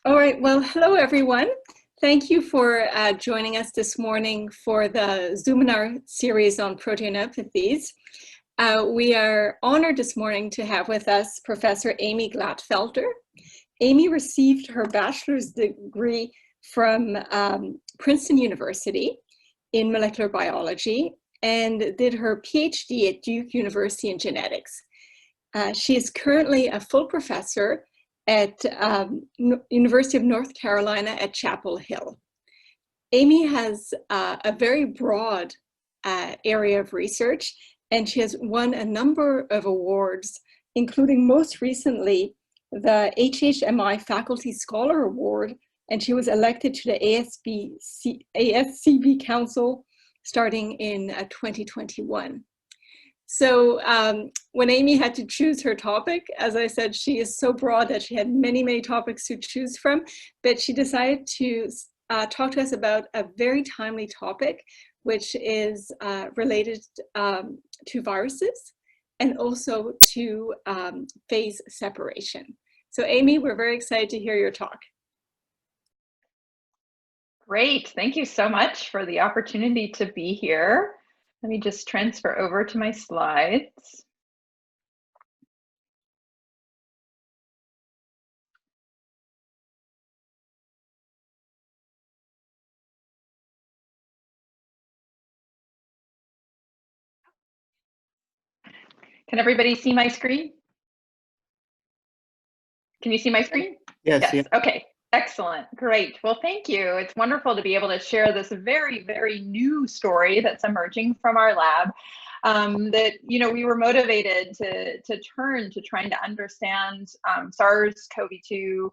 All right, well, hello everyone. Thank you for joining us this morning for the ZOOMinar series on proteinopathies. We are honored this morning to have with us Professor Amy Gladfelter. Amy received her bachelor's degree from Princeton University in molecular biology and did her PhD at Duke University in genetics. She is currently a full professor at University of North Carolina at Chapel Hill. Amy has a very broad area of research, and she has won a number of awards, including most recently the HHMI Faculty Scholar Award, and she was elected to the ASCB Council starting in 2021. So when Amy had to choose her topic, as I said, she is so broad that she had many topics to choose from, but she decided to talk to us about a very timely topic, which is related to viruses and also to phase separation. So Amy, we're very excited to hear your talk. Great, thank you so much for the opportunity to be here. Let me just transfer over to my slides. Can everybody see my screen? Can you see my screen? Yes. Yes. Okay. Excellent. Great. Well, thank you. It's wonderful to be able to share this very new story that's emerging from our lab. That we were motivated to turn to trying to understand SARS-CoV-2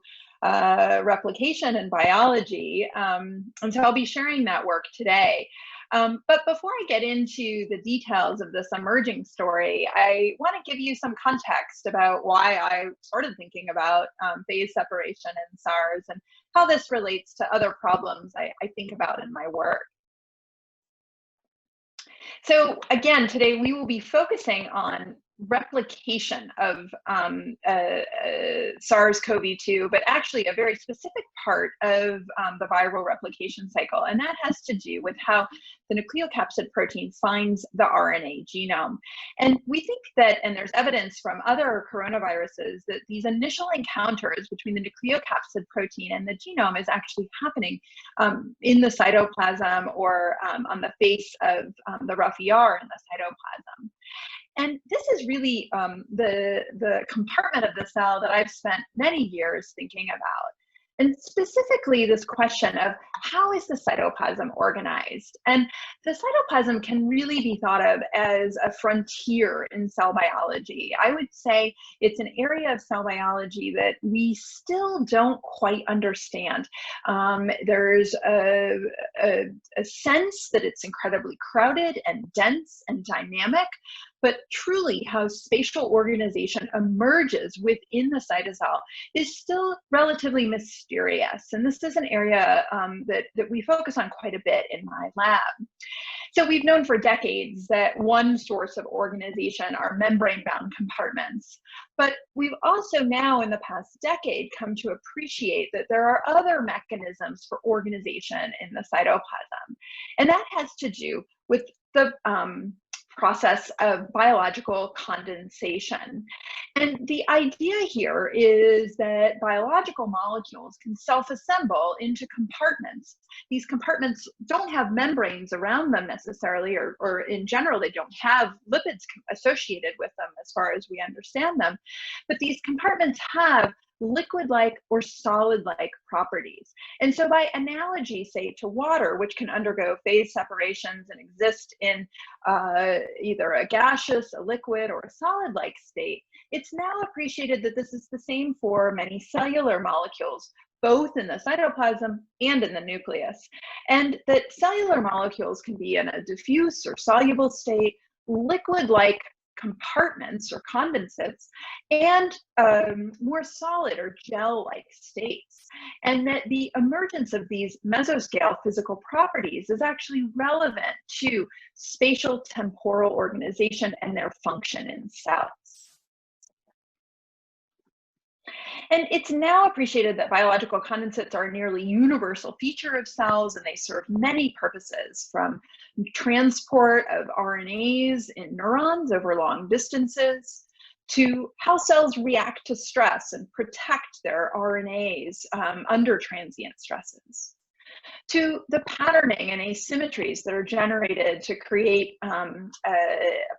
replication and biology. And so I'll be sharing that work today. But before I get into the details of this emerging story, I want to give you some context about why I started thinking about phase separation in SARS and how this relates to other problems I think about in my work. So again, today we will be focusing on replication of SARS-CoV-2, but actually a very specific part of the viral replication cycle, and that has to do with how the nucleocapsid protein finds the RNA genome. And we think that, and there's evidence from other coronaviruses, that these initial encounters between the nucleocapsid protein and the genome is actually happening in the cytoplasm or on the face of the rough ER in the cytoplasm. And this is really the compartment of the cell that I've spent many years thinking about. And specifically this question of how is the cytoplasm organized? And the cytoplasm can really be thought of as a frontier in cell biology. I would say it's an area of cell biology that we still don't quite understand. There's a sense that it's incredibly crowded and dense and dynamic, but truly how spatial organization emerges within the cytosol is still relatively mysterious. And this is an area that we focus on quite a bit in my lab. So we've known for decades that one source of organization are membrane-bound compartments. But we've also now in the past decade come to appreciate that there are other mechanisms for organization in the cytoplasm. And that has to do with the process of biological condensation. And the idea here is that biological molecules can self-assemble into compartments. These compartments don't have membranes around them necessarily, or in general, they don't have lipids associated with them as far as we understand them. But these compartments have liquid-like or solid-like properties. And so by analogy, say, to water, which can undergo phase separations and exist in either a gaseous, a liquid, or a solid-like state, it's now appreciated that this is the same for many cellular molecules, both in the cytoplasm and in the nucleus. And that cellular molecules can be in a diffuse or soluble state, liquid-like compartments or condensates, and more solid or gel-like states. And that the emergence of these mesoscale physical properties is actually relevant to spatial temporal organization and their function in cells. And it's now appreciated that biological condensates are a nearly universal feature of cells, and they serve many purposes, from transport of RNAs in neurons over long distances, to how cells react to stress and protect their RNAs under transient stresses, to the patterning and asymmetries that are generated to create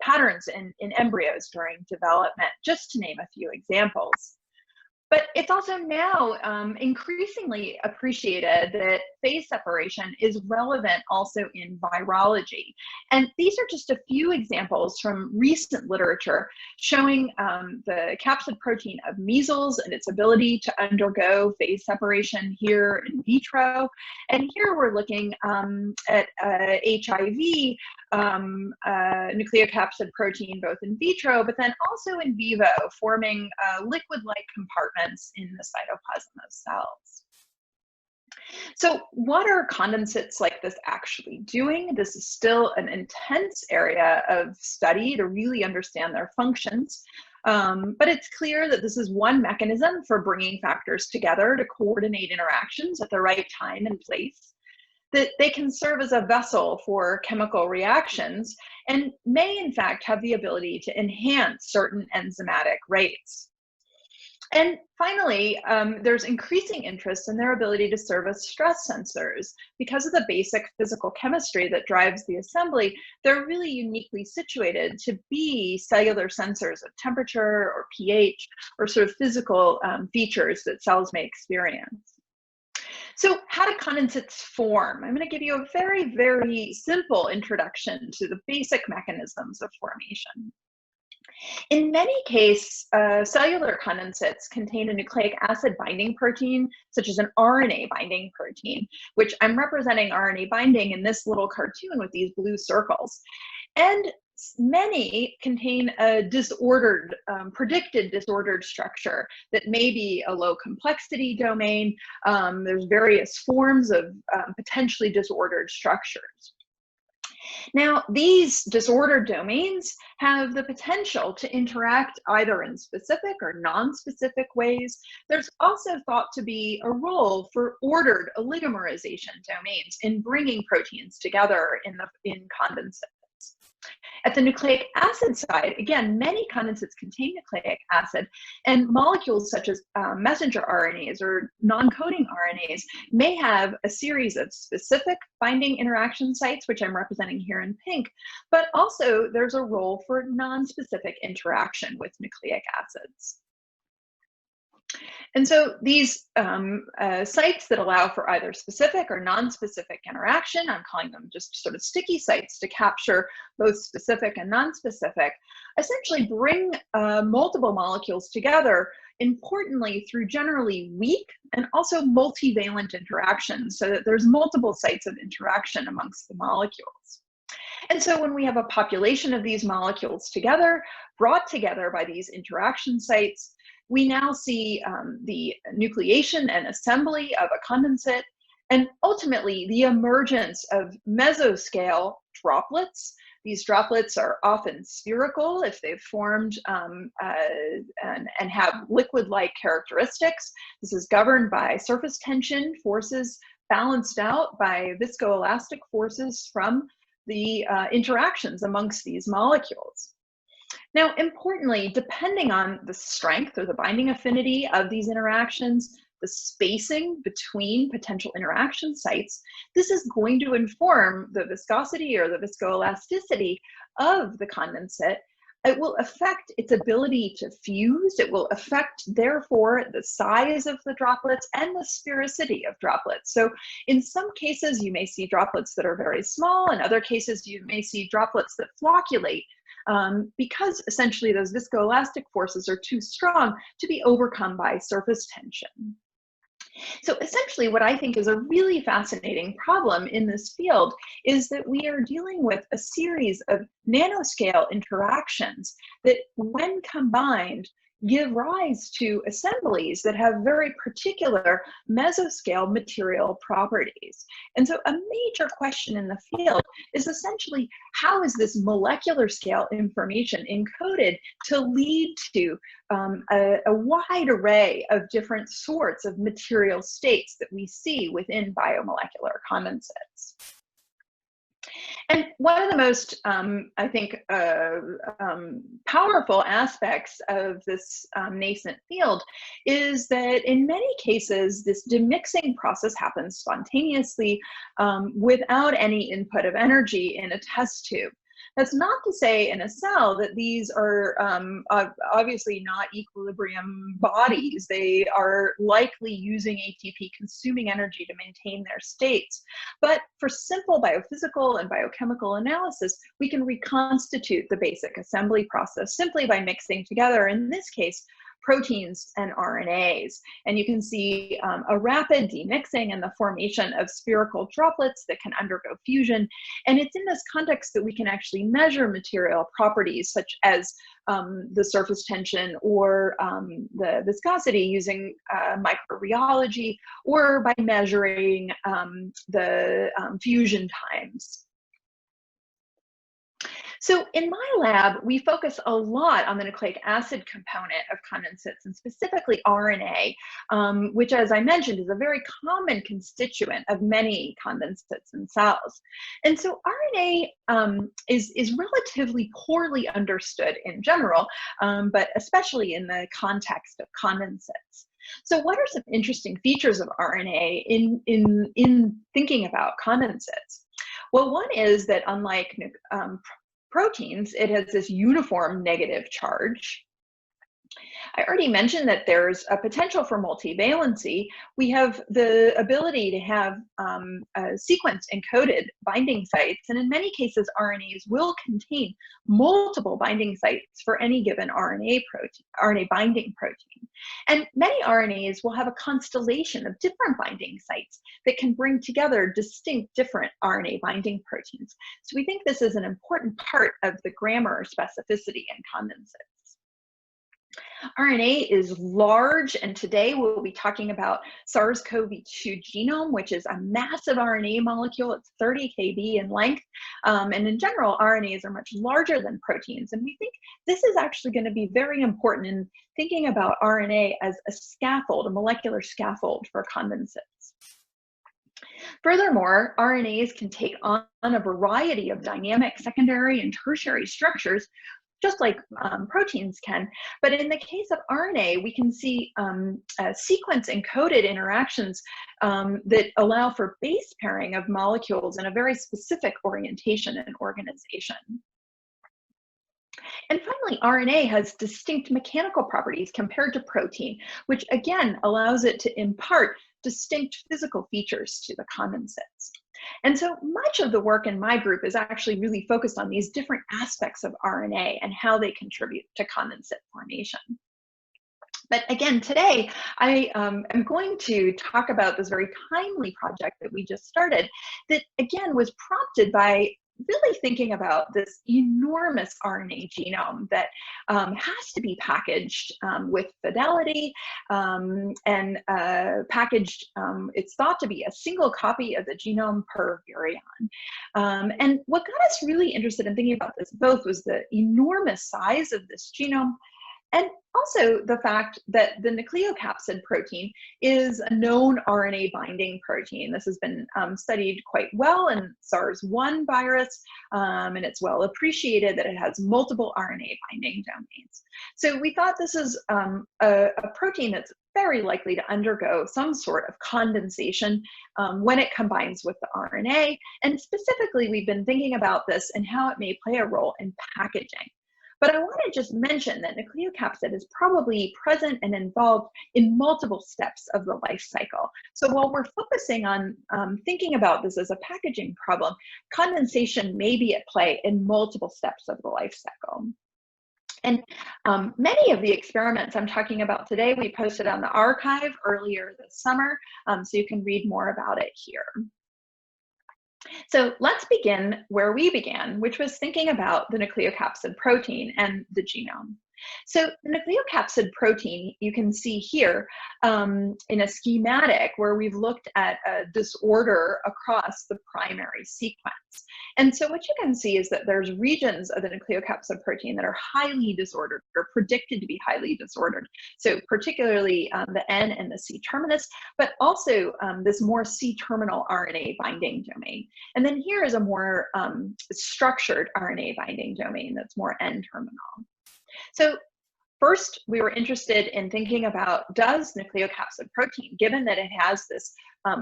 patterns in embryos during development, just to name a few examples. But it's also now increasingly appreciated that phase separation is relevant also in virology. And these are just a few examples from recent literature showing the capsid protein of measles and its ability to undergo phase separation here in vitro. And here we're looking at HIV, nucleocapsid protein, both in vitro, but then also in vivo, forming liquid-like compartments in the cytoplasm of cells. So what are condensates like this actually doing? This is still an intense area of study to really understand their functions. But it's clear that this is one mechanism for bringing factors together to coordinate interactions at the right time and place, that they can serve as a vessel for chemical reactions and may in fact have the ability to enhance certain enzymatic rates. And finally, there's increasing interest in their ability to serve as stress sensors. Because of the basic physical chemistry that drives the assembly, they're really uniquely situated to be cellular sensors of temperature or pH or sort of physical features that cells may experience. So how do condensates form? I'm going to give you a very, very simple introduction to the basic mechanisms of formation. In many cases, cellular condensates contain a nucleic acid binding protein, such as an RNA binding protein, which I'm representing RNA binding in this little cartoon with these blue circles. And many contain a disordered, predicted disordered structure that may be a low complexity domain. There's various forms of potentially disordered structures. Now, these disordered domains have the potential to interact either in specific or non-specific ways. There's also thought to be a role for ordered oligomerization domains in bringing proteins together in condensates. At the nucleic acid side, again, many condensates contain nucleic acid, and molecules such as messenger RNAs or non-coding RNAs may have a series of specific binding interaction sites, which I'm representing here in pink, but also there's a role for non-specific interaction with nucleic acids. And so these sites that allow for either specific or non-specific interaction, I'm calling them just sort of sticky sites to capture both specific and non-specific, essentially bring multiple molecules together, importantly through generally weak and also multivalent interactions, so that there's multiple sites of interaction amongst the molecules. And so when we have a population of these molecules together, brought together by these interaction sites, we now see the nucleation and assembly of a condensate, and ultimately the emergence of mesoscale droplets. These droplets are often spherical if they've formed and have liquid-like characteristics. This is governed by surface tension forces balanced out by viscoelastic forces from the interactions amongst these molecules. Now, importantly, depending on the strength or the binding affinity of these interactions, the spacing between potential interaction sites, this is going to inform the viscosity or the viscoelasticity of the condensate. It will affect its ability to fuse. It will affect, therefore, the size of the droplets and the sphericity of droplets. So in some cases, you may see droplets that are very small. In other cases, you may see droplets that flocculate, because essentially those viscoelastic forces are too strong to be overcome by surface tension. So essentially what I think is a really fascinating problem in this field is that we are dealing with a series of nanoscale interactions that, when combined, give rise to assemblies that have very particular mesoscale material properties. And so a major question in the field is essentially, how is this molecular scale information encoded to lead to a wide array of different sorts of material states that we see within biomolecular condensates? And one of the most, I think, powerful aspects of this nascent field is that in many cases, this demixing process happens spontaneously without any input of energy in a test tube. That's not to say in a cell that these are obviously not equilibrium bodies. They are likely using ATP, consuming energy to maintain their states. But for simple biophysical and biochemical analysis, we can reconstitute the basic assembly process simply by mixing together, in this case, proteins and RNAs. And you can see a rapid demixing and the formation of spherical droplets that can undergo fusion. And it's in this context that we can actually measure material properties such as the surface tension or the viscosity using microreology, or by measuring the fusion times. So in my lab, we focus a lot on the nucleic acid component of condensates, and specifically RNA, which, as I mentioned, is a very common constituent of many condensates in cells. And so RNA is relatively poorly understood in general, but especially in the context of condensates. So what are some interesting features of RNA in thinking about condensates? Well, one is that unlike proteins, it has this uniform negative charge. I already mentioned that there's a potential for multivalency. We have the ability to have a sequence encoded binding sites, and in many cases, RNAs will contain multiple binding sites for any given RNA binding protein. And many RNAs will have a constellation of different binding sites that can bring together distinct different RNA binding proteins. So we think this is an important part of the grammar or specificity in condensates. RNA is large, and today we'll be talking about SARS-CoV-2 genome, which is a massive RNA molecule. It's 30 kb in length, and in general, RNAs are much larger than proteins, and we think this is actually going to be very important in thinking about RNA as a scaffold, a molecular scaffold for condensates. Furthermore, RNAs can take on a variety of dynamic secondary and tertiary structures, just like proteins can. But in the case of RNA, we can see sequence encoded interactions that allow for base pairing of molecules in a very specific orientation and organization. And finally, RNA has distinct mechanical properties compared to protein, which again allows it to impart distinct physical features to the condensates. And so much of the work in my group is actually really focused on these different aspects of RNA and how they contribute to condensate formation. But again, today, I am going to talk about this very timely project that we just started that, again, was prompted by really thinking about this enormous RNA genome that has to be packaged with fidelity and packaged, it's thought to be a single copy of the genome per virion. And what got us really interested in thinking about this both was the enormous size of this genome, and also the fact that the nucleocapsid protein is a known RNA binding protein. This has been studied quite well in SARS-1 virus, and it's well appreciated that it has multiple RNA binding domains. So we thought this is a protein that's very likely to undergo some sort of condensation when it combines with the RNA. And specifically, we've been thinking about this and how it may play a role in packaging. But I want to just mention that nucleocapsid is probably present and involved in multiple steps of the life cycle. So while we're focusing on thinking about this as a packaging problem, condensation may be at play in multiple steps of the life cycle. And many of the experiments I'm talking about today, we posted on the archive earlier this summer, so you can read more about it here. So let's begin where we began, which was thinking about the nucleocapsid protein and the genome. So the nucleocapsid protein, you can see here in a schematic where we've looked at a disorder across the primary sequence. And so what you can see is that there's regions of the nucleocapsid protein that are highly disordered or predicted to be highly disordered. So particularly the N and the C terminus, but also this more C-terminal RNA binding domain. And then here is a more structured RNA binding domain that's more N-terminal. So first, we were interested in thinking about, does nucleocapsid protein, given that it has this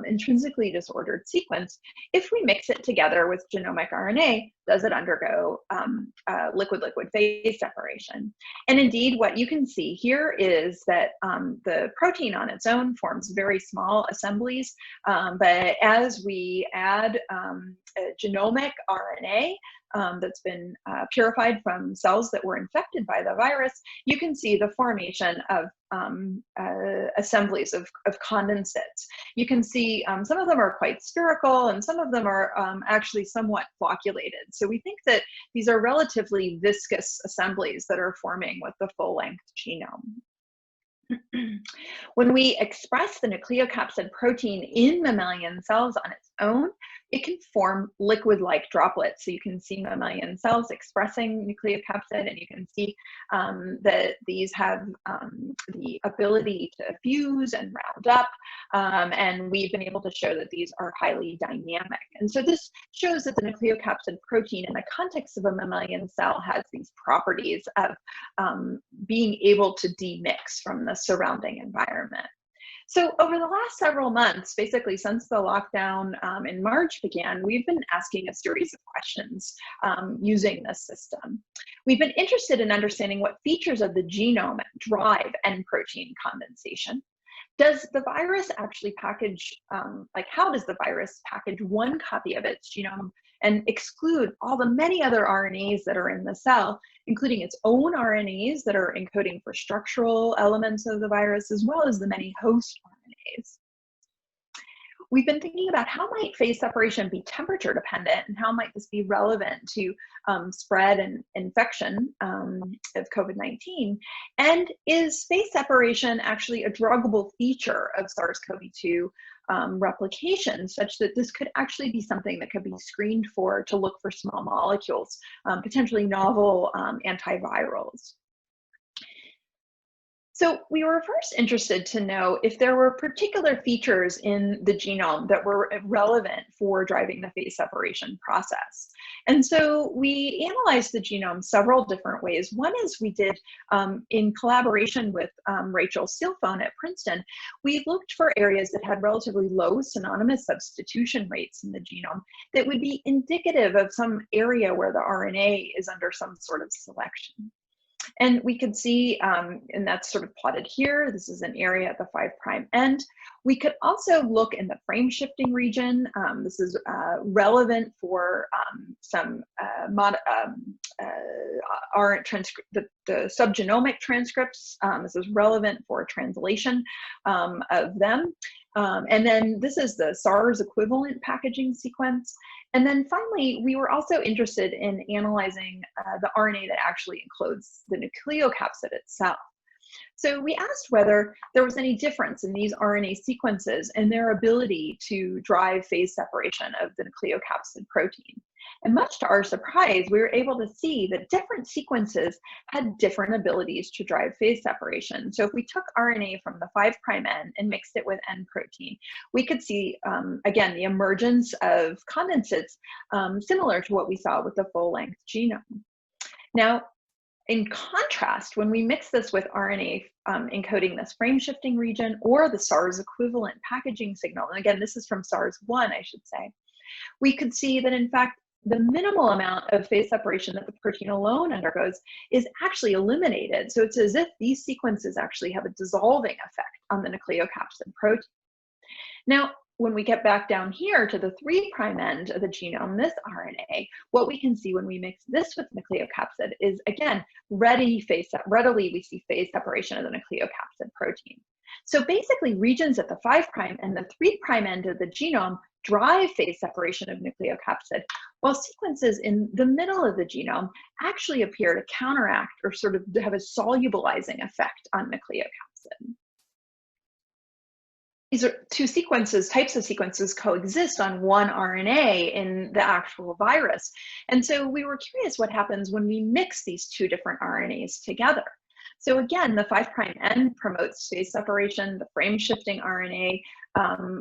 intrinsically disordered sequence, if we mix it together with genomic RNA, does it undergo liquid-liquid phase separation? And indeed, what you can see here is that the protein on its own forms very small assemblies, but as we add genomic RNA, that's been purified from cells that were infected by the virus, you can see the formation of assemblies of condensates. You can see some of them are quite spherical and some of them are actually somewhat flocculated. So we think that these are relatively viscous assemblies that are forming with the full-length genome. When we express the nucleocapsid protein in mammalian cells on its own, it can form liquid-like droplets. So you can see mammalian cells expressing nucleocapsid, and you can see that these have the ability to fuse and round up, and we've been able to show that these are highly dynamic. And so this shows that the nucleocapsid protein in the context of a mammalian cell has these properties of being able to demix from the surrounding environment. So over the last several months, basically since the lockdown in March began, we've been asking a series of questions using this system. We've been interested in understanding what features of the genome drive N protein condensation. Does the virus actually package, how does the virus package one copy of its genome and exclude all the many other RNAs that are in the cell, including its own RNAs that are encoding for structural elements of the virus, as well as the many host RNAs? We've been thinking about how might phase separation be temperature dependent, and how might this be relevant to spread and infection of COVID-19? And is phase separation actually a druggable feature of SARS-CoV-2 replication, such that this could actually be something that could be screened for to look for small molecules, potentially novel antivirals? So we were first interested to know if there were particular features in the genome that were relevant for driving the phase separation process. And so we analyzed the genome several different ways. One is we did, in collaboration with Rachel Sealphone at Princeton, we looked for areas that had relatively low synonymous substitution rates in the genome that would be indicative of some area where the RNA is under some sort of selection. And we could see, and that's sort of plotted here, this is an area at the 5' end. We could also look in the frame shifting region. This is relevant for some the subgenomic transcripts. This is relevant for translation of them. And then this is the SARS equivalent packaging sequence. And then finally, we were also interested in analyzing the RNA that actually encodes the nucleocapsid itself. So we asked whether there was any difference in these RNA sequences and their ability to drive phase separation of the nucleocapsid protein. And much to our surprise, we were able to see that different sequences had different abilities to drive phase separation. So if we took RNA from the 5' end and mixed it with N protein, we could see, again, the emergence of condensates similar to what we saw with the full-length genome. Now, in contrast, when we mix this with RNA encoding this frame shifting region or the SARS equivalent packaging signal, and again, this is from SARS-1, I should say, we could see that in fact, the minimal amount of phase separation that the protein alone undergoes is actually eliminated. So it's as if these sequences actually have a dissolving effect on the nucleocapsid protein. Now, when we get back down here to the 3' end of the genome, this RNA, what we can see when we mix this with nucleocapsid is, again, readily we see phase separation of the nucleocapsid protein. So basically, regions at the 5' and the 3' end of the genome drive phase separation of nucleocapsid, while sequences in the middle of the genome actually appear to counteract or sort of have a solubilizing effect on nucleocapsid. These are two types of sequences coexist on one RNA in the actual virus. And so we were curious what happens when we mix these two different RNAs together. So again, the 5' end promotes phase separation, the frame shifting RNA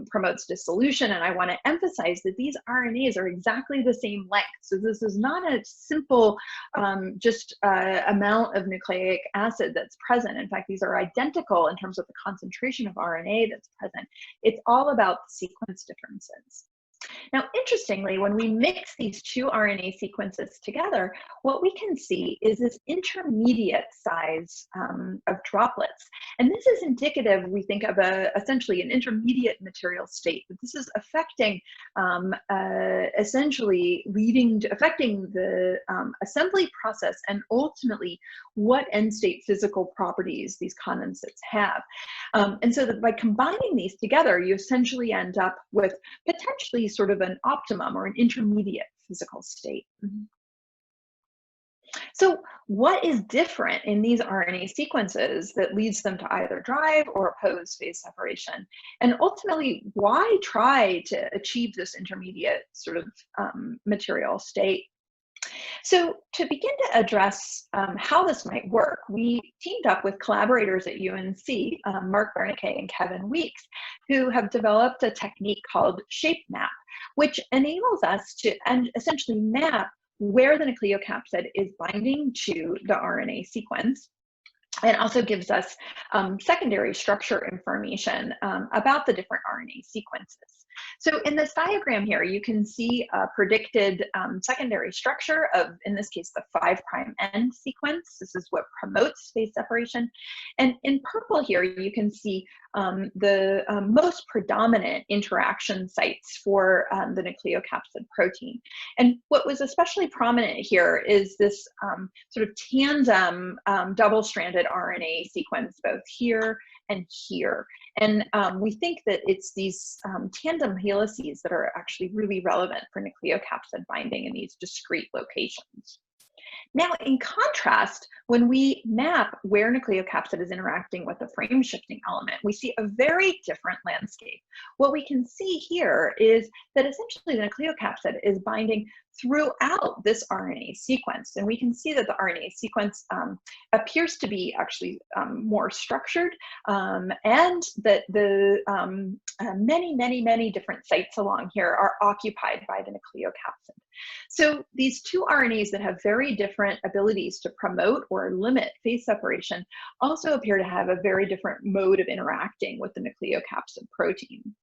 promotes dissolution, and I want to emphasize that these RNAs are exactly the same length. So this is not a simple amount of nucleic acid that's present. In fact, these are identical in terms of the concentration of RNA that's present. It's all about the sequence differences. Now, interestingly, when we mix these two RNA sequences together, what we can see is this intermediate size of droplets. And this is indicative, we think, of essentially an intermediate material state. But this is affecting, essentially affecting the assembly process and ultimately what end state physical properties these condensates have. And so that by combining these together, you essentially end up with potentially sort of an optimum or an intermediate physical state. So what is different in these RNA sequences that leads them to either drive or oppose phase separation? And ultimately, why try to achieve this intermediate sort of material state? So to begin to address how this might work, we teamed up with collaborators at UNC, Mark Bernicke and Kevin Weeks, who have developed a technique called ShapeMap, which enables us to essentially map where the nucleocapsid is binding to the RNA sequence, and also gives us secondary structure information about the different RNA sequences. So in this diagram here, you can see a predicted secondary structure of, in this case, the 5' end sequence. This is what promotes phase separation. And in purple here, you can see the most predominant interaction sites for the nucleocapsid protein. And what was especially prominent here is this sort of tandem double-stranded RNA sequence, both here and here. And we think that it's these tandem helices that are actually really relevant for nucleocapsid binding in these discrete locations. Now, in contrast, when we map where nucleocapsid is interacting with the frame shifting element, we see a very different landscape. What we can see here is that essentially the nucleocapsid is binding throughout this RNA sequence. And we can see that the RNA sequence appears to be actually more structured, and that the many different sites along here are occupied by the nucleocapsid. So these two RNAs that have very different abilities to promote or limit phase separation also appear to have a very different mode of interacting with the nucleocapsid protein.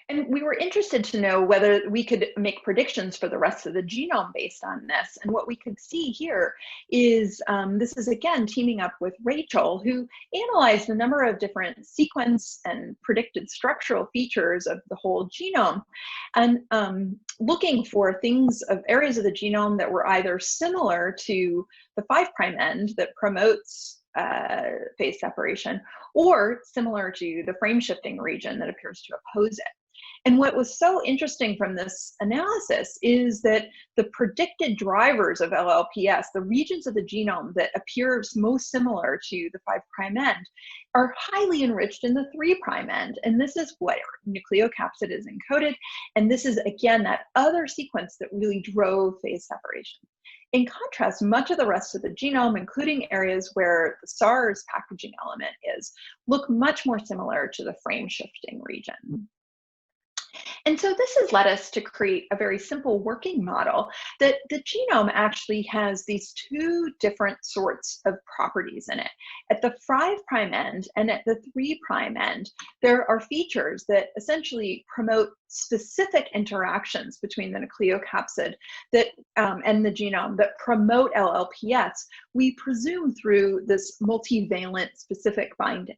And we were interested to know whether we could make predictions for the rest of the genome based on this. And what we could see here is, this is again teaming up with Rachel, who analyzed a number of different sequence and predicted structural features of the whole genome, and looking for things of areas of the genome that were either similar to the 5' end that promotes phase separation, or similar to the frame shifting region that appears to oppose it. And what was so interesting from this analysis is that the predicted drivers of LLPS, the regions of the genome that appears most similar to the 5' end, are highly enriched in the 3' end. And this is where nucleocapsid is encoded. And this is, again, that other sequence that really drove phase separation. In contrast, much of the rest of the genome, including areas where the SARS packaging element is, look much more similar to the frame shifting region. And so this has led us to create a very simple working model that the genome actually has these two different sorts of properties in it. At the 5' end and at the 3' end, there are features that essentially promote specific interactions between the nucleocapsid that, and the genome that promote LLPS, we presume through this multivalent specific binding.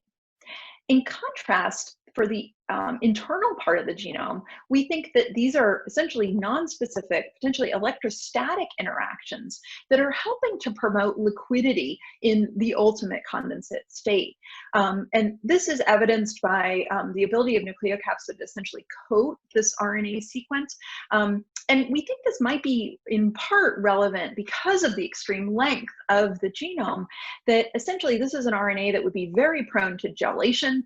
In contrast, for the internal part of the genome, we think that these are essentially non-specific, potentially electrostatic interactions that are helping to promote liquidity in the ultimate condensate state. And this is evidenced by the ability of nucleocapsid to essentially coat this RNA sequence. And we think this might be in part relevant because of the extreme length of the genome, that essentially this is an RNA that would be very prone to gelation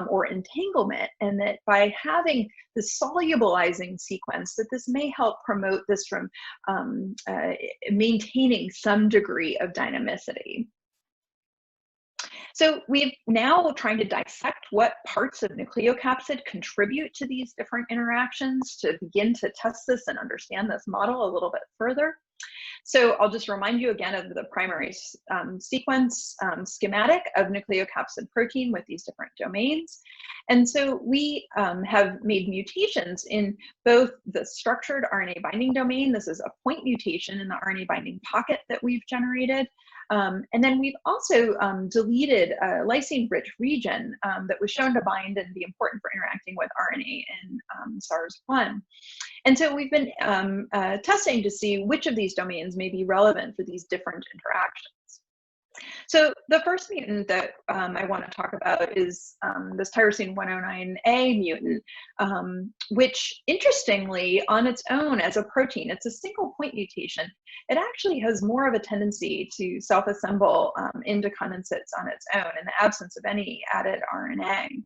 or entanglement, and that by having the solubilizing sequence, that this may help promote this from maintaining some degree of dynamicity. So we've now trying to dissect what parts of nucleocapsid contribute to these different interactions to begin to test this and understand this model a little bit further. So I'll just remind you again of the primary sequence schematic of nucleocapsid protein with these different domains. And so we have made mutations in both the structured RNA binding domain. This is a point mutation in the RNA binding pocket that we've generated. And then we've also deleted a lysine-rich region that was shown to bind and be important for interacting with RNA in SARS-1. And so we've been testing to see which of these domains may be relevant for these different interactions. So the first mutant that I want to talk about is this tyrosine 109A mutant, which interestingly on its own as a protein, it's a single point mutation. It actually has more of a tendency to self-assemble into condensates on its own in the absence of any added RNA.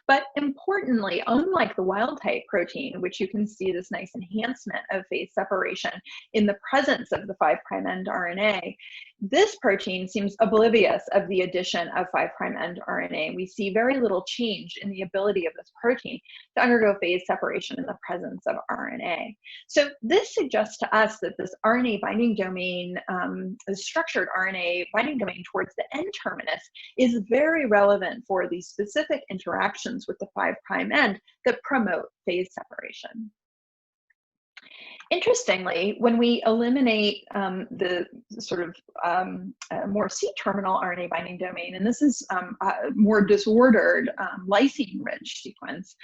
But importantly, unlike the wild type protein, which you can see this nice enhancement of phase separation in the presence of the 5' end RNA, this protein seems oblivious of the addition of 5' end RNA. We see very little change in the ability of this protein to undergo phase separation in the presence of RNA. So this suggests to us that this RNA binding domain, the structured RNA binding domain towards the N terminus, is very relevant for these specific interactions with the 5' end that promote phase separation. Interestingly, when we eliminate the sort of more C-terminal RNA binding domain, and this is a more disordered lysine-rich sequence,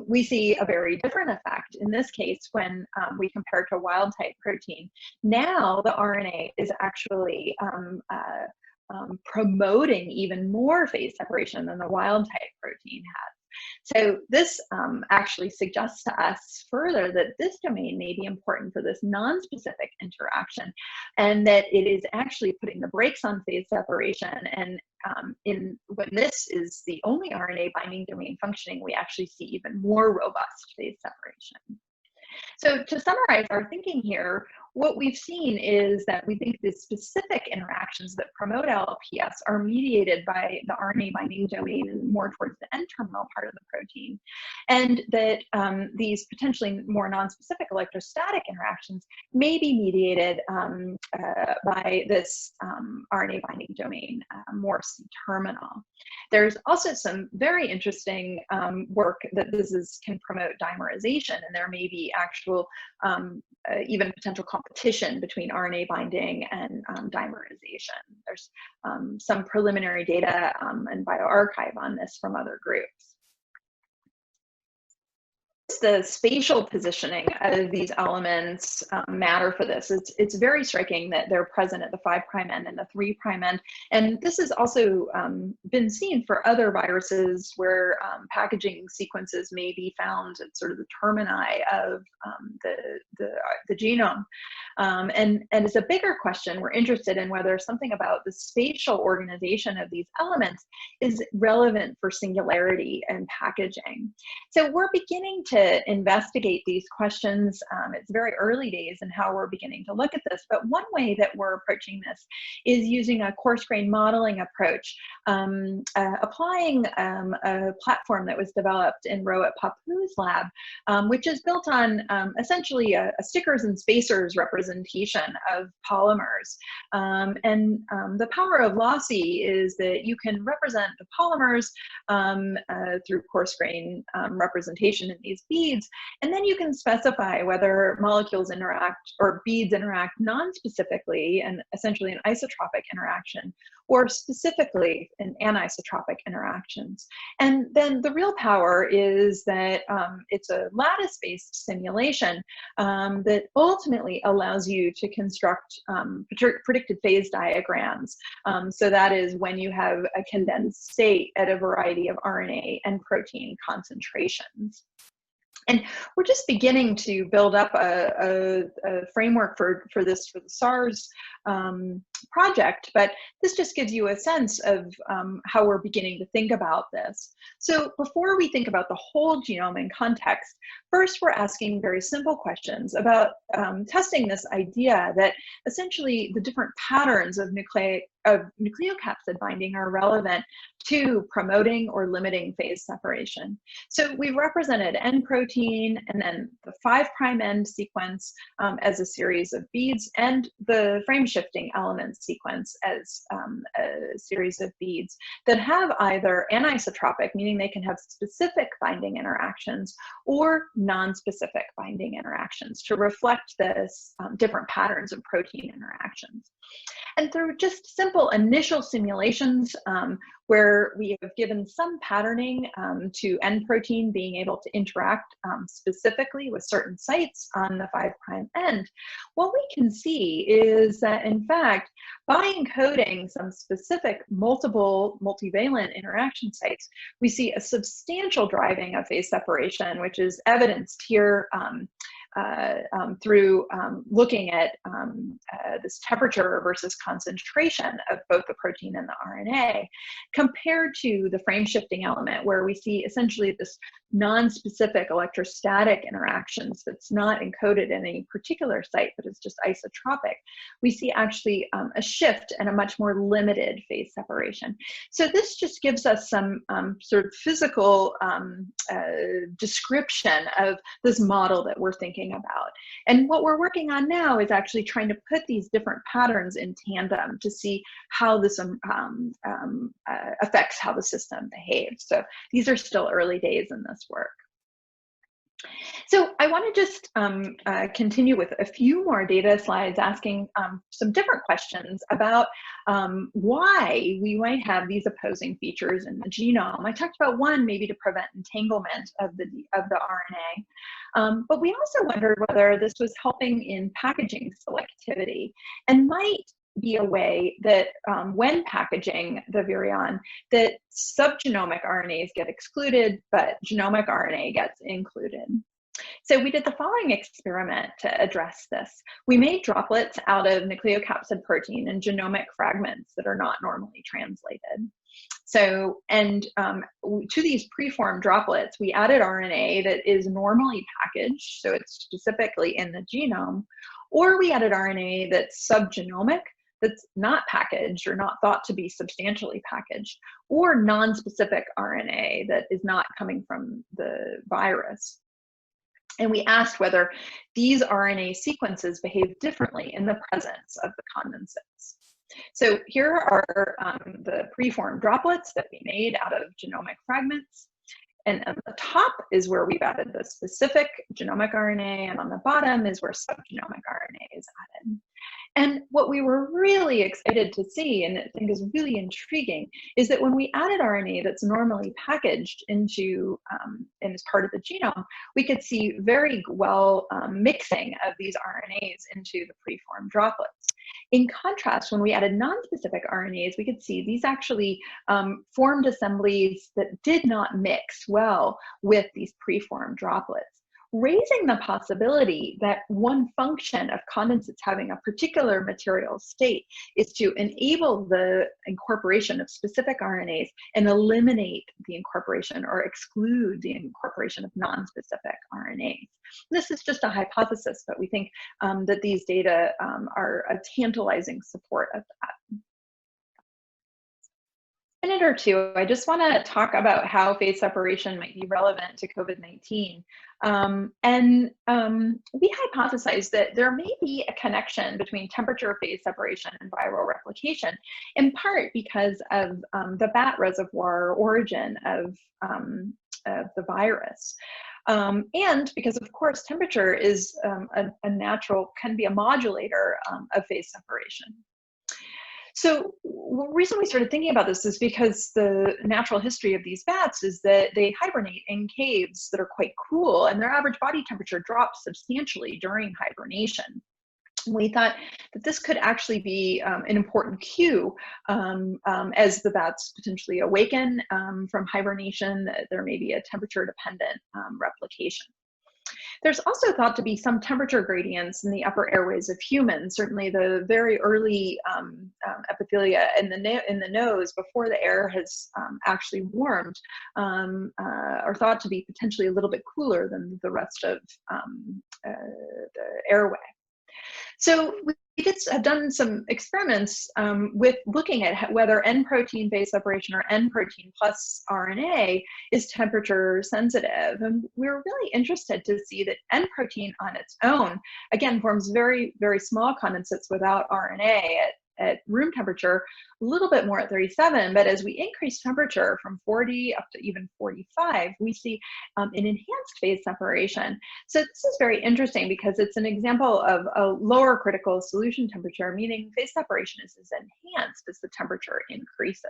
we see a very different effect. In this case, when we compare to wild-type protein, now the RNA is actually promoting even more phase separation than the wild-type protein has. So this actually suggests to us further that this domain may be important for this non-specific interaction, and that it is actually putting the brakes on phase separation. And when this is the only RNA binding domain functioning, we actually see even more robust phase separation. So to summarize our thinking here, what we've seen is that we think the specific interactions that promote LLPS are mediated by the RNA binding domain and more towards the N-terminal part of the protein, and that these potentially more non-specific electrostatic interactions may be mediated by this RNA binding domain, more C-terminal. There's also some very interesting work that can promote dimerization, and there may be actual even potential competition between RNA binding and dimerization. There's some preliminary data and bioarchive on this from other groups. The spatial positioning of these elements matter for this. It's very striking that they're present at the 5' end and the 3' end. And this has also been seen for other viruses where packaging sequences may be found at sort of the termini of the genome. And it's a bigger question. We're interested in whether something about the spatial organization of these elements is relevant for singularity and packaging. So we're beginning to investigate these questions. It's very early days in how we're beginning to look at this, but one way that we're approaching this is using a coarse-grained modeling approach, applying a platform that was developed in Rohit Papu's lab, which is built on essentially a stickers and spacers representation representation of polymers. The power of lossy is that you can represent the polymers through coarse grain representation in these beads, and then you can specify whether molecules interact or beads interact non-specifically and essentially an isotropic interaction, or specifically in anisotropic interactions. And then the real power is that it's a lattice-based simulation that ultimately allows you to construct predicted phase diagrams. So that is when you have a condensed state at a variety of RNA and protein concentrations. And we're just beginning to build up a framework for the SARS project, but this just gives you a sense of how we're beginning to think about this. So before we think about the whole genome in context, first we're asking very simple questions about testing this idea that essentially the different patterns of nucleocapsid binding are relevant to promoting or limiting phase separation. So we've represented N protein and then the 5' end sequence as a series of beads, and the frame shifting element sequence as a series of beads that have either anisotropic, meaning they can have specific binding interactions, or non-specific binding interactions to reflect this different patterns of protein interactions. And through just simple initial simulations where we have given some patterning to N protein being able to interact specifically with certain sites on the 5' end, what we can see is that in fact, by encoding some specific multivalent interaction sites, we see a substantial driving of phase separation, which is evidenced here through looking at this temperature versus concentration of both the protein and the RNA, compared to the frame shifting element, where we see essentially this non-specific electrostatic interactions that's not encoded in any particular site, but is just isotropic. We see actually a shift and a much more limited phase separation. So this just gives us some sort of physical description of this model that we're thinking about. And what we're working on now is actually trying to put these different patterns in tandem to see how this affects how the system behaves. So these are still early days in this work. So I want to just continue with a few more data slides asking some different questions about why we might have these opposing features in the genome. I talked about one, maybe to prevent entanglement of the RNA, but we also wondered whether this was helping in packaging selectivity and might be a way that when packaging the virion, that subgenomic RNAs get excluded, but genomic RNA gets included. So we did the following experiment to address this. We made droplets out of nucleocapsid protein and genomic fragments that are not normally translated. So, and to these preformed droplets, we added RNA that is normally packaged, so it's specifically in the genome, or we added RNA that's subgenomic, that's not packaged or not thought to be substantially packaged, or non-specific RNA that is not coming from the virus. And we asked whether these RNA sequences behave differently in the presence of the condensates. So here are the preformed droplets that we made out of genomic fragments. And at the top is where we've added the specific genomic RNA, and on the bottom is where subgenomic RNA is added. And what we were really excited to see, and I think is really intriguing, is that when we added RNA that's normally packaged into and as part of the genome, we could see very well mixing of these RNAs into the preformed droplets. In contrast, when we added non-specific RNAs, we could see these actually formed assemblies that did not mix well with these preformed droplets, raising the possibility that one function of condensates having a particular material state is to enable the incorporation of specific RNAs and eliminate the incorporation or exclude the incorporation of non-specific RNAs. This is just a hypothesis, but we think that these data are a tantalizing support of that. minute or two, I just want to talk about how phase separation might be relevant to COVID-19. We hypothesize that there may be a connection between temperature phase separation and viral replication, in part because of the bat reservoir origin of the virus. And because, of course, temperature is a natural, can be a modulator of phase separation. So the reason we started thinking about this is because the natural history of these bats is that they hibernate in caves that are quite cool, and their average body temperature drops substantially during hibernation. We thought that this could actually be an important cue as the bats potentially awaken from hibernation, that there may be a temperature-dependent replication. There's also thought to be some temperature gradients in the upper airways of humans. Certainly the very early epithelia in the nose before the air has actually warmed are thought to be potentially a little bit cooler than the rest of the airway. So we have done some experiments with looking at whether N protein phase separation or N protein plus RNA is temperature sensitive. And we're really interested to see that N protein on its own, again, forms very, very small condensates without RNA at room temperature, a little bit more at 37, but as we increase temperature from 40 up to even 45, we see an enhanced phase separation. So this is very interesting because it's an example of a lower critical solution temperature, meaning phase separation is enhanced as the temperature increases.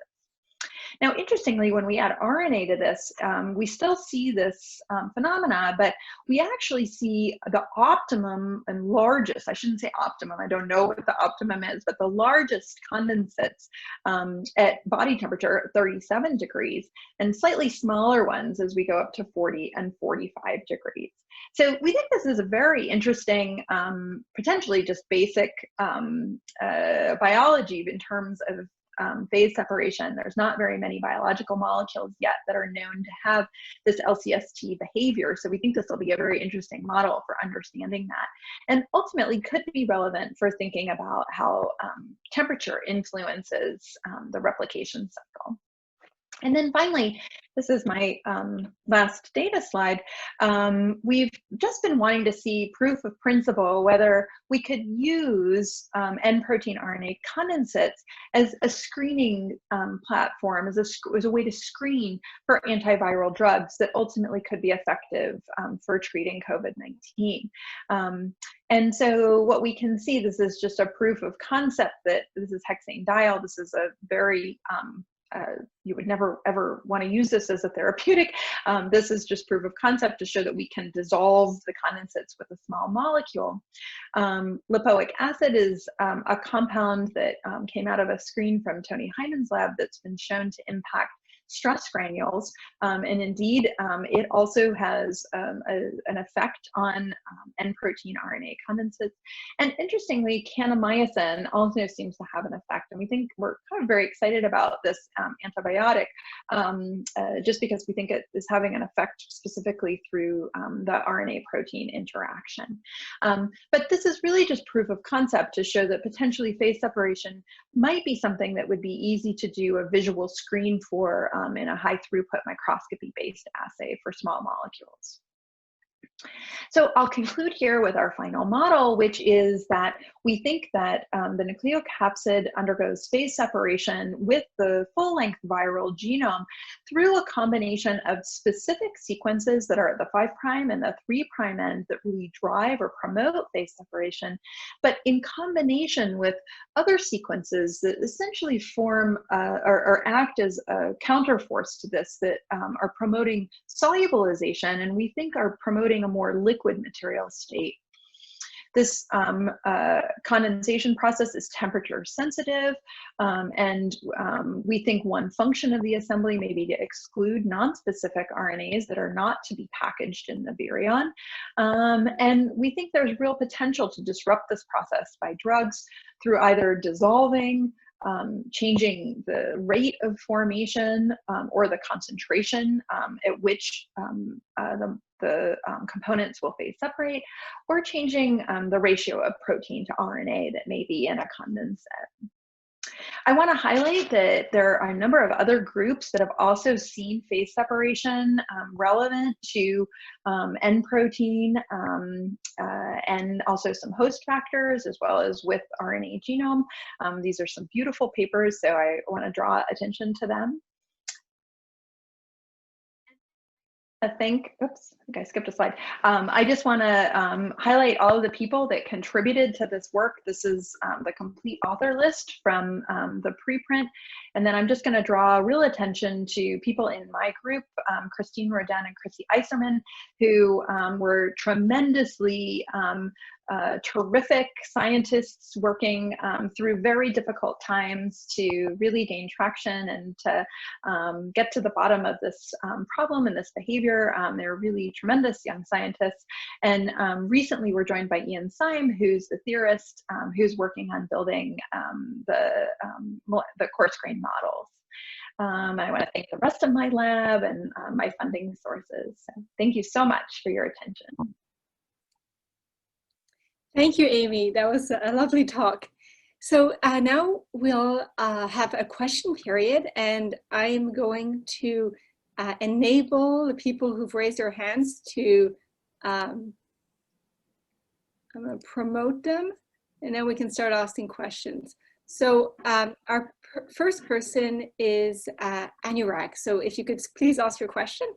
Now, interestingly, when we add RNA to this, we still see this phenomena, but we actually see the optimum and largest, I shouldn't say optimum, I don't know what the optimum is, but the largest condensates at body temperature, 37 degrees, and slightly smaller ones as we go up to 40 and 45 degrees. So we think this is a very interesting, potentially just basic biology in terms of phase separation. There's not very many biological molecules yet that are known to have this LCST behavior. So we think this will be a very interesting model for understanding that, and ultimately could be relevant for thinking about how temperature influences the replication cycle. And then finally, this is my last data slide. We've just been wanting to see proof of principle whether we could use N protein RNA condensates as a screening platform, as a way to screen for antiviral drugs that ultimately could be effective for treating COVID-19. And so what we can see, this is just a proof of concept that this is hexane diol. This is a very you would never ever want to use this as a therapeutic. This is just proof of concept to show that we can dissolve the condensates with a small molecule. Lipoic acid is a compound that came out of a screen from Tony Hyman's lab that's been shown to impact stress granules, and indeed it also has an effect on N protein RNA condensates. And interestingly, kanamycin also seems to have an effect, and we think we're kind of very excited about this antibiotic just because we think it is having an effect specifically through the RNA protein interaction. But this is really just proof of concept to show that potentially phase separation might be something that would be easy to do a visual screen for in a high throughput microscopy-based assay for small molecules. So I'll conclude here with our final model, which is that we think that the nucleocapsid undergoes phase separation with the full-length viral genome through a combination of specific sequences that are at the 5' and the 3' end that really drive or promote phase separation, but in combination with other sequences that essentially form or act as a counterforce to this, that are promoting solubilization, and we think are promoting a more liquid material state. This condensation process is temperature sensitive, and we think one function of the assembly may be to exclude non-specific RNAs that are not to be packaged in the virion. And we think there's real potential to disrupt this process by drugs through either dissolving, changing the rate of formation or the concentration at which the components will phase separate, or changing the ratio of protein to RNA that may be in a condensate. I want to highlight that there are a number of other groups that have also seen phase separation relevant to N protein and also some host factors, as well as with RNA genome. These are some beautiful papers, so I want to draw attention to them. Oops, I think I skipped a slide. I just want to highlight all of the people that contributed to this work. This is the complete author list from the preprint. And then I'm just going to draw real attention to people in my group, Christine Rodin and Chrissy Eiserman, who were tremendously terrific scientists working through very difficult times to really gain traction and to get to the bottom of this problem and this behavior. They're really tremendous young scientists. And recently we're joined by Ian Syme, who's the theorist who's working on building the coarse grain models. I want to thank the rest of my lab and my funding sources. So thank you so much for your attention. Thank you, Amy. That was a lovely talk. So now we'll have a question period, and I'm going to enable the people who've raised their hands to, I'm going to promote them, and then we can start asking questions. So our first person is Anurag. So if you could please ask your question.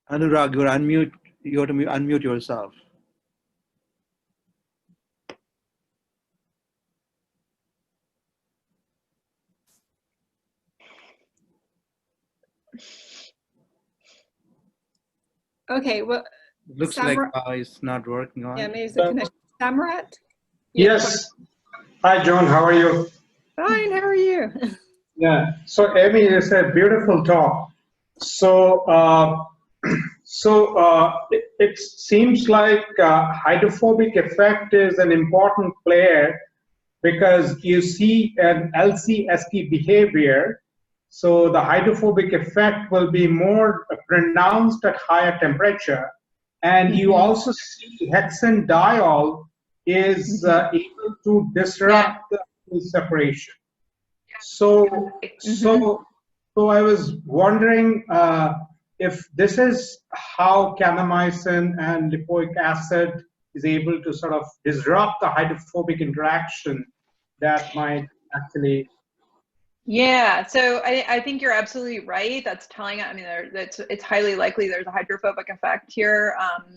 Anurag, you have to unmute yourself. Okay, well, Looks like it's not working on. Yeah, maybe it's the connection. Samrat? Yes. Hi, John. How are you? Fine. How are you? Yeah. So, Amy, it's a beautiful talk. So, it seems like hydrophobic effect is an important player because you see an LC-ST behavior. So the hydrophobic effect will be more pronounced at higher temperature. And you also see hexanediol is able to disrupt the separation. So I was wondering if this is how kanamycin and lipoic acid is able to sort of disrupt the hydrophobic interaction that might actually. Yeah, so I think you're absolutely right. That's telling, I mean, it's highly likely there's a hydrophobic effect here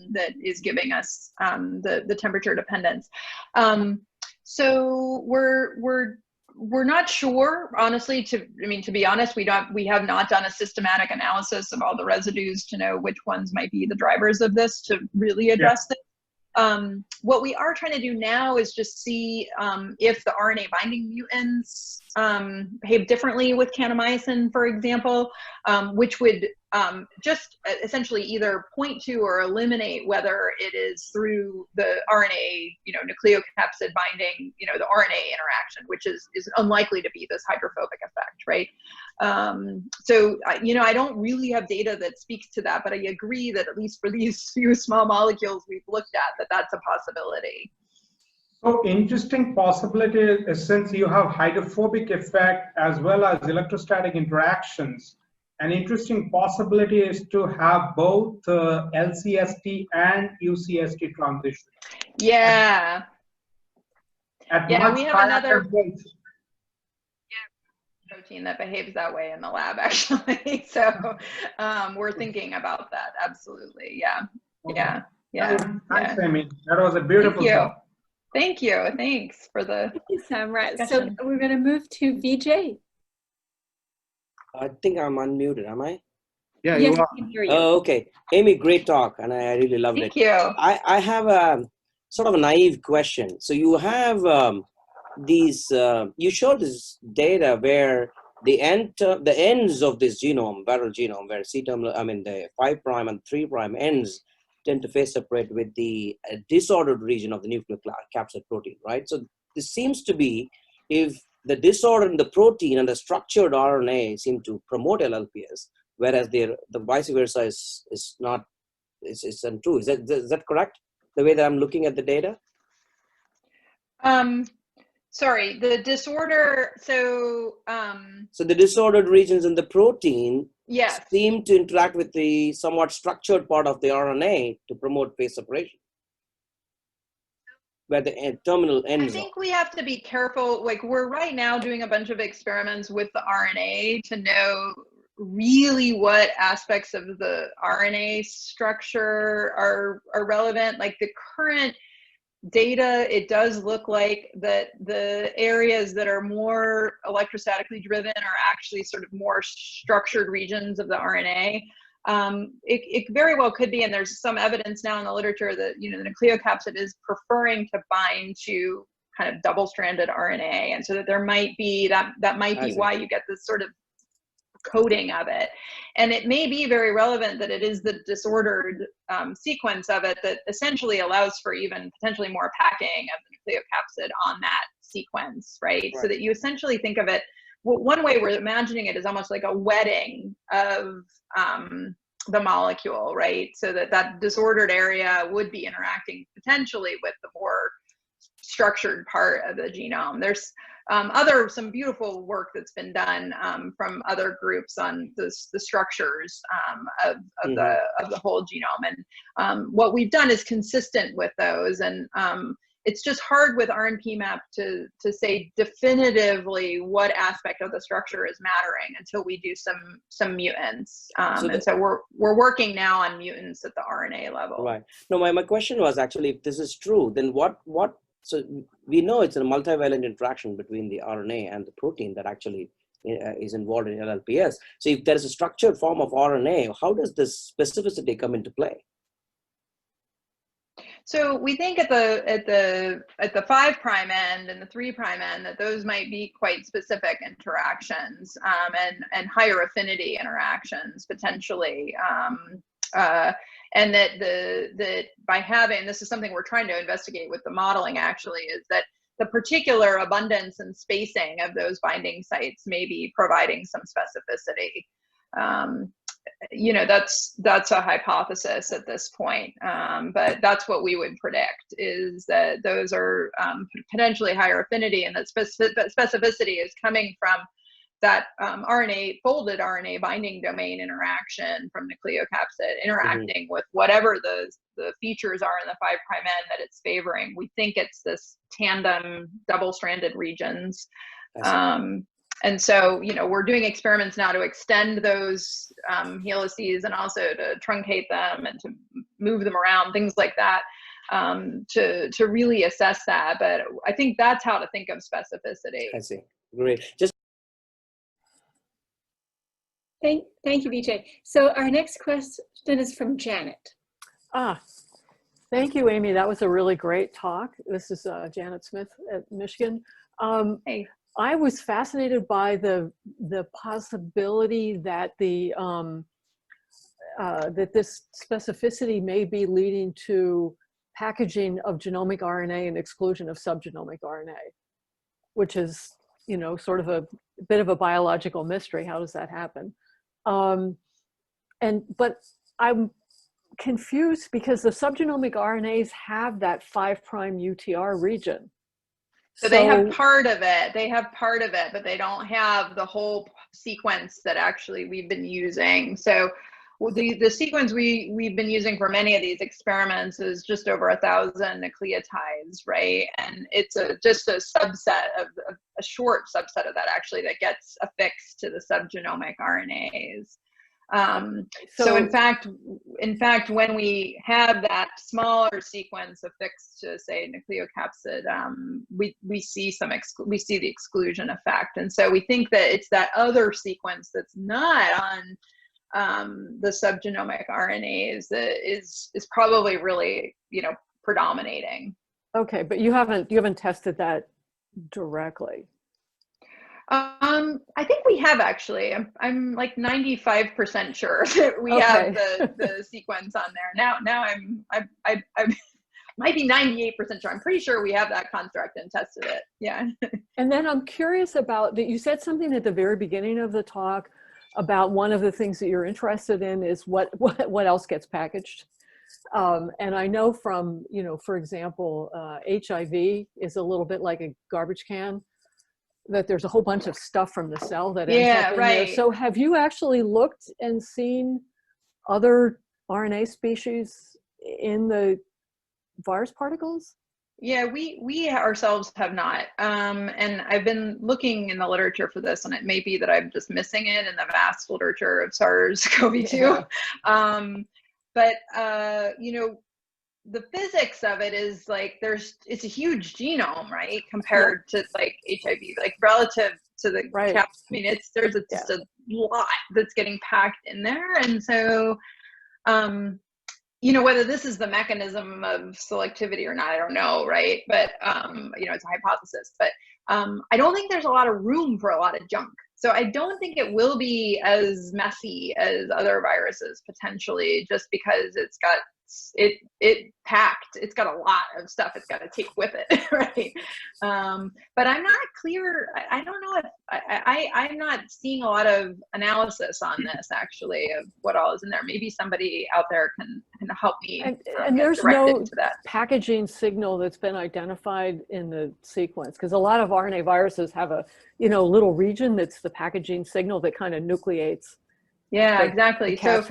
that is giving us the temperature dependence. So we're not sure, honestly. To be honest, we have not done a systematic analysis of all the residues to know which ones might be the drivers of this to really address this. What we are trying to do now is just see if the RNA binding mutants behave differently with kanamycin, for example, which would just essentially either point to or eliminate whether it is through the RNA, nucleocapsid binding, the RNA interaction, which is unlikely to be this hydrophobic effect, right? So, I don't really have data that speaks to that, but I agree that at least for these few small molecules we've looked at, that's a possibility. So interesting possibility is, since you have hydrophobic effect as well as electrostatic interactions, an interesting possibility is to have both LCST and UCST transition. Yeah. Yeah, we have another protein that behaves that way in the lab, actually. So we're thinking about that. Absolutely. Yeah. Okay. Yeah. Thanks, Amy. That was a beautiful talk. Thank you. Thanks for the. Thank you, Samrat. So we're going to move to Vijay. I think I'm unmuted, am I? Yeah, yes, you are. I can hear you. Oh, okay. Amy, great talk, and I really loved it. Thank you. I have a sort of a naive question. So you have these, you showed this data where the ends of this genome, viral genome, where the 5' and 3' ends tend to phase separate with the disordered region of the nucleocapsid protein, right? So this seems to be, if the disorder in the protein and the structured RNA seem to promote LLPS, whereas the vice versa is not, it's untrue. Is that correct? the way that I'm looking at the data? Sorry, the disorder, so the disordered regions in the protein yes, seem to interact with the somewhat structured part of the RNA to promote phase separation, where the terminal ends. I think we have to be careful. Like, we're right now doing a bunch of experiments with the RNA to know really what aspects of the RNA structure are relevant. Like the current data, it does look like that the areas that are more electrostatically driven are actually sort of more structured regions of the RNA. It very well could be, and there's some evidence now in the literature that, you know, the nucleocapsid is preferring to bind to kind of double-stranded RNA, and so that there might be that might be why you get this sort of coding of it. And it may be very relevant that it is the disordered sequence of it that essentially allows for even potentially more packing of the nucleocapsid on that sequence, right? So that you essentially think of it, well, one way we're imagining it is almost like a wetting of the molecule, right? So that disordered area would be interacting potentially with the more structured part of the genome. There's some beautiful work that's been done from other groups on the structures of the whole genome, and what we've done is consistent with those, and it's just hard with RNP-map to say definitively what aspect of the structure is mattering until we do some mutants, so we're working now on mutants at the RNA level. Right. No, my question was actually, if this is true, then what so we know it's a multivalent interaction between the RNA and the protein that actually is involved in LLPS. So if there is a structured form of RNA, how does this specificity come into play? So we think at the 5' end and the 3' end that those might be quite specific interactions, and higher affinity interactions potentially. And that by having, this is something we're trying to investigate with the modeling actually, is that the particular abundance and spacing of those binding sites may be providing some specificity. You know, that's a hypothesis at this point, but that's what we would predict, is that those are potentially higher affinity, and that specificity is coming from that folded RNA binding domain interaction from nucleocapsid interacting with whatever the features are in the 5' end that it's favoring. We think it's this tandem double-stranded regions. And so, you know, we're doing experiments now to extend those helices and also to truncate them and to move them around, things like that, to really assess that. But I think that's how to think of specificity. I see. Great. Thank you, Vijay. So our next question is from Janet. Thank you, Amy. That was a really great talk. This is Janet Smith at Michigan. Hey. I was fascinated by the possibility that that this specificity may be leading to packaging of genomic RNA and exclusion of subgenomic RNA, which is, you know, sort of a bit of a biological mystery. How does that happen? But I'm confused because the subgenomic RNAs have that 5' UTR region. So they have part of it. They have part of it, but they don't have the whole sequence that actually we've been using. So the sequence we've been using for many of these experiments is just over 1,000 nucleotides, right? And it's just a subset of a short subset of that actually that gets affixed to the subgenomic RNAs. So in fact, when we have that smaller sequence affixed to, say, nucleocapsid, we see the exclusion effect, and so we think that it's that other sequence that's not on the subgenomic RNAs that is probably really, you know, predominating. Okay, but you haven't tested that directly. I think we have actually. I'm like 95% sure that we have the sequence on there. Now I might be 98% sure. I'm pretty sure we have that construct and tested it. Yeah. And then I'm curious about that. You said something at the very beginning of the talk about one of the things that you're interested in is what else gets packaged. And I know from, you know, for example, HIV is a little bit like a garbage can, that there's a whole bunch of stuff from the cell that ends up in there. So have you actually looked and seen other RNA species in the virus particles? Yeah, we ourselves have not. And I've been looking in the literature for this, and it may be that I'm just missing it in the vast literature of SARS-CoV-2. Yeah. You know, the physics of it is like it's a huge genome, right? Compared to like HIV, like relative to the cap. I mean, there's just a lot that's getting packed in there. And so, you know, whether this is the mechanism of selectivity or not, I don't know, right? But, you know, it's a hypothesis. But I don't think there's a lot of room for a lot of junk. So I don't think it will be as messy as other viruses potentially, just because it's got it's got a lot of stuff it's got to take with it, right? But I'm not clear. I don't know if I'm not seeing a lot of analysis on this actually of what all is in there. Maybe somebody out there can help me. And there's no packaging signal that's been identified in the sequence, because a lot of RNA viruses have a, you know, little region that's the packaging signal that kind of nucleates. Yeah, exactly. So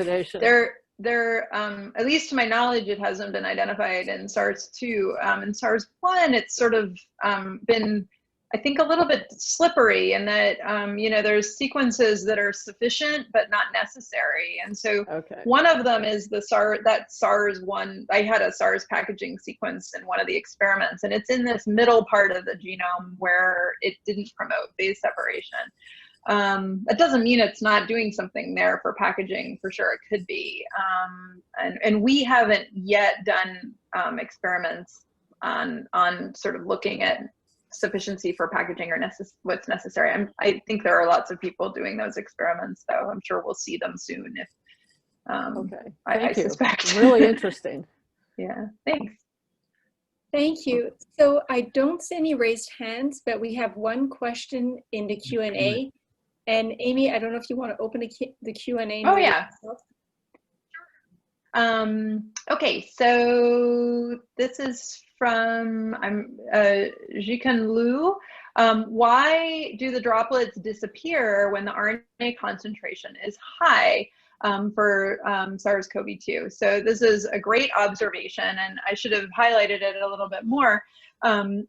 there, at least to my knowledge, it hasn't been identified in SARS-2. In SARS-1, it's sort of been, I think, a little bit slippery in that, you know, there's sequences that are sufficient but not necessary. And so one of them is that SARS-1, I had a SARS packaging sequence in one of the experiments, and it's in this middle part of the genome where it didn't promote phase separation. That doesn't mean it's not doing something there for packaging. For sure, it could be. And we haven't yet done experiments on sort of looking at sufficiency for packaging or what's necessary. I think there are lots of people doing those experiments, though. I'm sure we'll see them soon. If I suspect. Really interesting. Yeah. Thanks. Thank you. So I don't see any raised hands, but we have one question in the Q&A. And Amy, I don't know if you want to open the Q&A. Oh, yeah. Okay, so this is from Jikan Lu. Why do the droplets disappear when the RNA concentration is high for SARS-CoV-2? So this is a great observation, and I should have highlighted it a little bit more.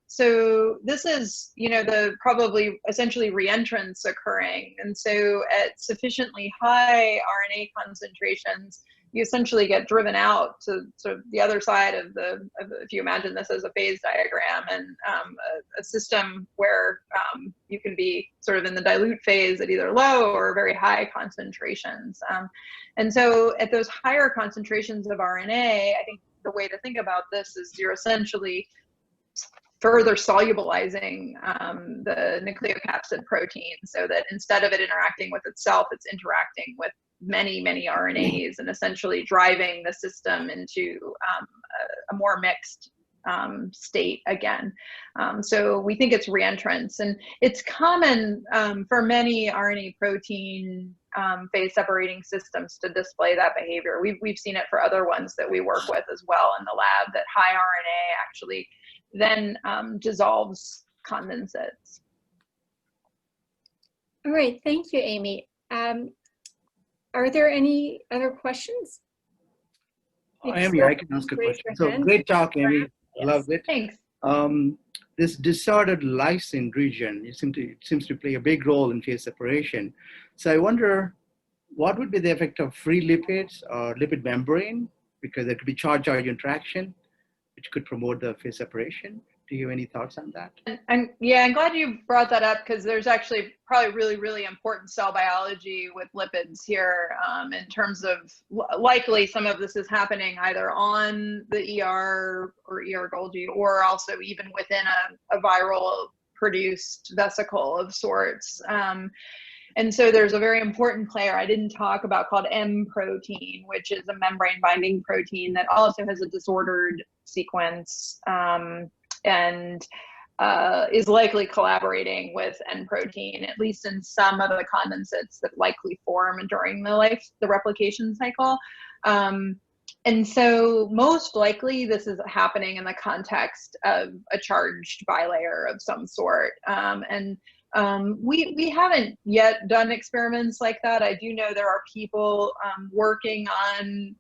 So this is, you know, the probably essentially reentrance occurring. And so at sufficiently high RNA concentrations, you essentially get driven out to sort of the other side of if you imagine this as a phase diagram, and a system where you can be sort of in the dilute phase at either low or very high concentrations. And so at those higher concentrations of RNA, I think the way to think about this is you're essentially further solubilizing the nucleocapsid protein, so that instead of it interacting with itself, it's interacting with many RNAs and essentially driving the system into a more mixed state again. So we think it's reentrance, and it's common for many RNA protein phase separating systems to display that behavior. We've seen it for other ones that we work with as well in the lab, that high RNA actually then dissolves condensates. All right, thank you, Amy. Are there any other questions? Amy, I can ask a question. So great talk, Amy. Yes. Loved it. Thanks. This disordered lysine region, it seems to play a big role in phase separation. So I wonder, what would be the effect of free lipids or lipid membrane? Because there could be charge-charge interaction, which could promote the phase separation. Do you have any thoughts on that? I'm glad you brought that up, because there's actually probably really important cell biology with lipids here, in terms of likely some of this is happening either on the ER or ER Golgi, or also even within a viral produced vesicle of sorts. And so there's a very important player I didn't talk about called M protein, which is a membrane binding protein that also has a disordered sequence, and is likely collaborating with N protein, at least in some of the condensates that likely form during the replication cycle. And so most likely this is happening in the context of a charged bilayer of some sort. We haven't yet done experiments like that. I do know there are people working on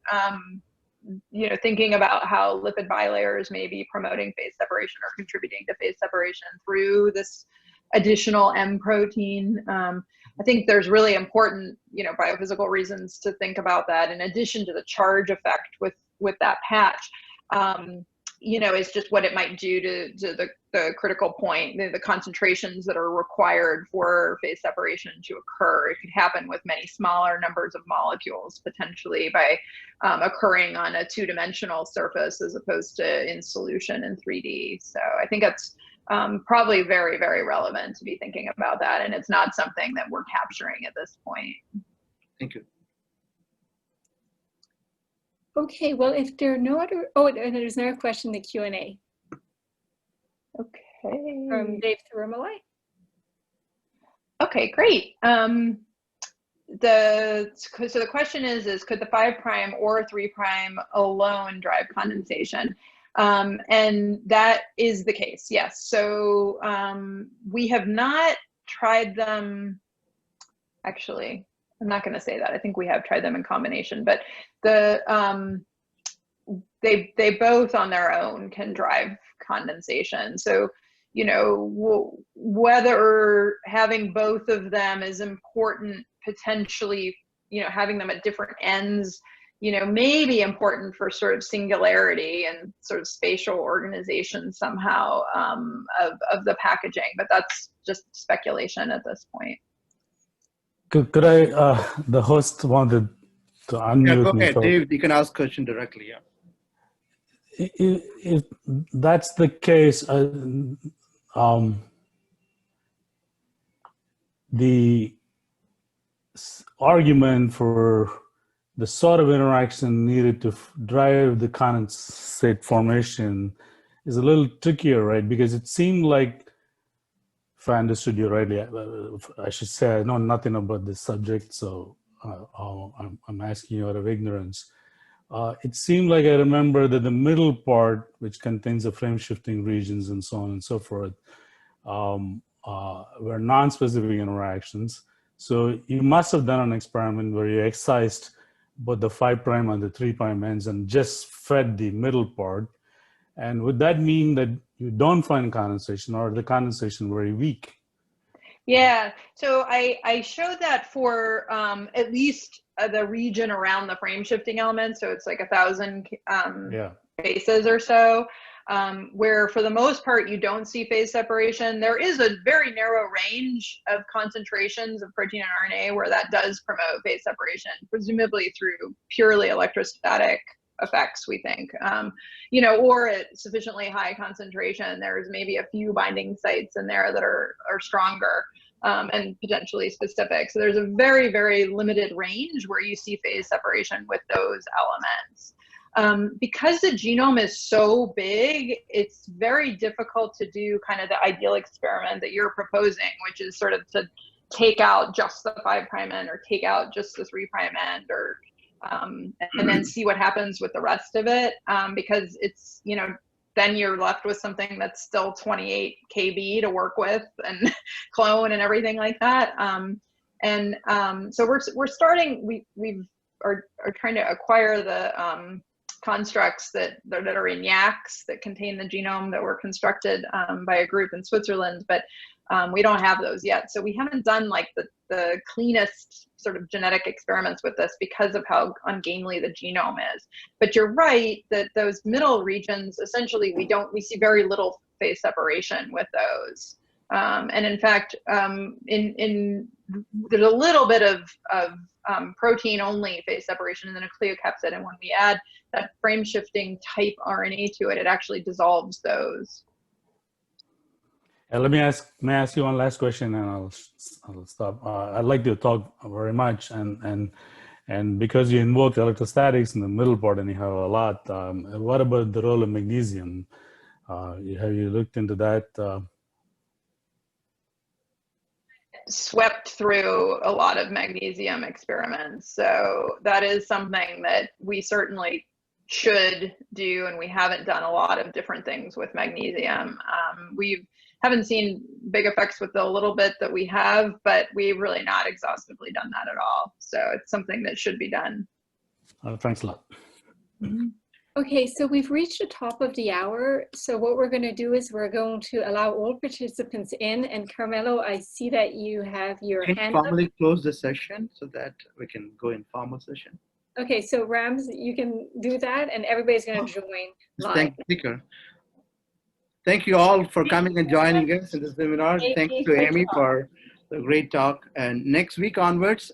thinking about how lipid bilayers may be promoting phase separation or contributing to phase separation through this additional M protein. I think there's really important, biophysical reasons to think about that in addition to the charge effect with that patch. Is just what it might do to the critical point, the concentrations that are required for phase separation to occur. It could happen with many smaller numbers of molecules, potentially by occurring on a two-dimensional surface as opposed to in solution in 3D. So I think that's probably very, very relevant to be thinking about that. And it's not something that we're capturing at this point. Thank you. Okay, well, if there are no other, and there's another question in the Q&A. Okay. From Dave Thurmalay. Okay, great. So the question is could the 5' or 3' alone drive condensation? And that is the case, yes. So we have not tried them, actually, I'm not going to say that. I think we have tried them in combination, but they both on their own can drive condensation. So, whether having both of them is important, potentially, having them at different ends, may be important for sort of singularity and sort of spatial organization somehow of the packaging, but that's just speculation at this point. Could I, the host wanted to unmute Yeah, go me. ahead, Dave, you can ask question directly, yeah. If that's the case, the argument for the sort of interaction needed to drive the condensate formation is a little trickier, right? Because it seemed like, if I understood you rightly, I should say I know nothing about this subject, so I'm asking you out of ignorance. It seemed like I remember that the middle part, which contains the frame shifting regions and so on and so forth, were non-specific interactions. So you must have done an experiment where you excised both the 5' and the 3' ends and just fed the middle part. And would that mean that you don't find condensation, or the condensation very weak? Yeah, so I showed that for at least the region around the frame shifting element. So it's like 1,000 bases or so, where for the most part, you don't see phase separation. There is a very narrow range of concentrations of protein and RNA where that does promote phase separation, presumably through purely electrostatic effects, we think, or at sufficiently high concentration, there's maybe a few binding sites in there that are stronger and potentially specific. So there's a very, very limited range where you see phase separation with those elements. Because the genome is so big, it's very difficult to do kind of the ideal experiment that you're proposing, which is sort of to take out just the 5' end or take out just the 3' end, or and then see what happens with the rest of it, because it's, then you're left with something that's still 28 kb to work with and clone and everything like that. So we're starting, we are trying to acquire the constructs that are in yaks that contain the genome that were constructed by a group in Switzerland, but we don't have those yet. So we haven't done like the cleanest sort of genetic experiments with this because of how ungainly the genome is. But you're right that those middle regions, essentially, we see very little phase separation with those. And in fact, there's a little bit of protein only phase separation in the nucleocapsid, and when we add that frame shifting type RNA to it, it actually dissolves those. May I ask you one last question, and I'll stop. I'd like to talk very much, and because you invoked electrostatics in the middle part anyhow a lot, what about the role of magnesium? Have you looked into that? Swept through a lot of magnesium experiments, so that is something that we certainly should do, and we haven't done a lot of different things with magnesium. We haven't seen big effects with the little bit that we have, but we've really not exhaustively done that at all. So it's something that should be done. Thanks a lot. Okay, so we've reached the top of the hour. So what we're going to do is we're going to allow all participants in. And Carmelo, I see that you have your Can hand you up. formally close the session so that we can go in formal session? Okay, so Rams, you can do that, and everybody's going to join live. Thank you. Thank you all for coming and joining us in this webinar. Thanks to Amy for the great talk. And next week onwards,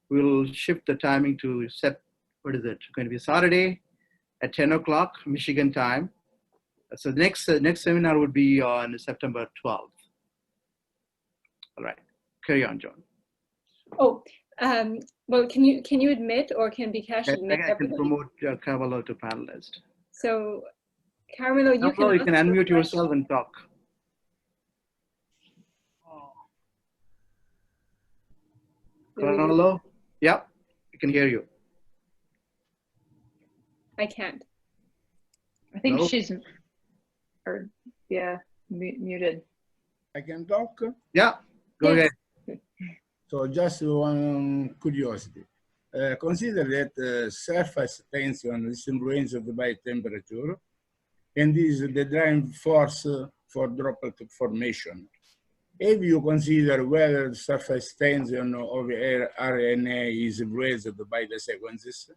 we'll shift the timing to set, what is it, going to be Saturday at 10 o'clock Michigan time. So the next seminar would be on September 12th. All right, carry on, John. Oh, well, can you admit, or can Bikash admit I can promote Carmelo to panelist. So, Carmelo, you can unmute yourself and talk. Carmelo? Yep, I can hear you. I can't. I think she's, or yeah, muted. I can talk? Yeah, go ahead. So just one curiosity. Consider that surface tension is influenced by temperature, and is the driving force for droplet formation. If you consider whether the surface tension of RNA is influenced by the sequences?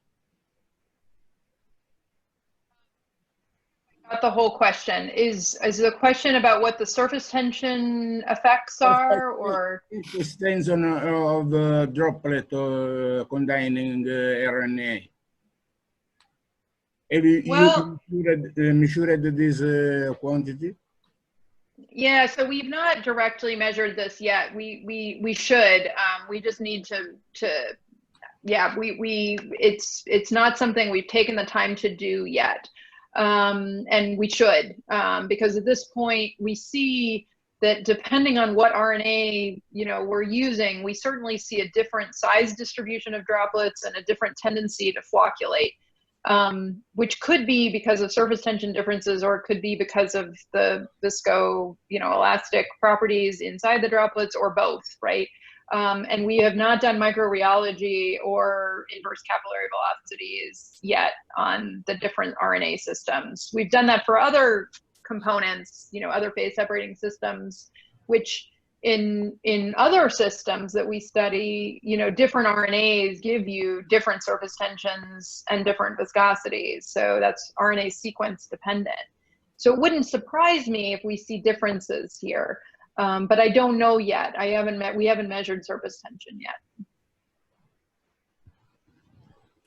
Not the whole question. Is the question about what the surface tension effects are, or? Surface tension of the droplet containing RNA. Have you measured this quantity? Yeah, so we've not directly measured this yet. We should. We just need to yeah. It's not something we've taken the time to do yet. And we should, because at this point we see that depending on what RNA we're using, we certainly see a different size distribution of droplets and a different tendency to flocculate, which could be because of surface tension differences, or it could be because of the viscoelastic properties inside the droplets, or both, right? And we have not done microreology or inverse capillary velocities yet on the different RNA systems. We've done that for other components, other phase separating systems, which in other systems that we study, different RNAs give you different surface tensions and different viscosities. So that's RNA sequence dependent. So it wouldn't surprise me if we see differences here. But I don't know yet. We haven't measured surface tension yet.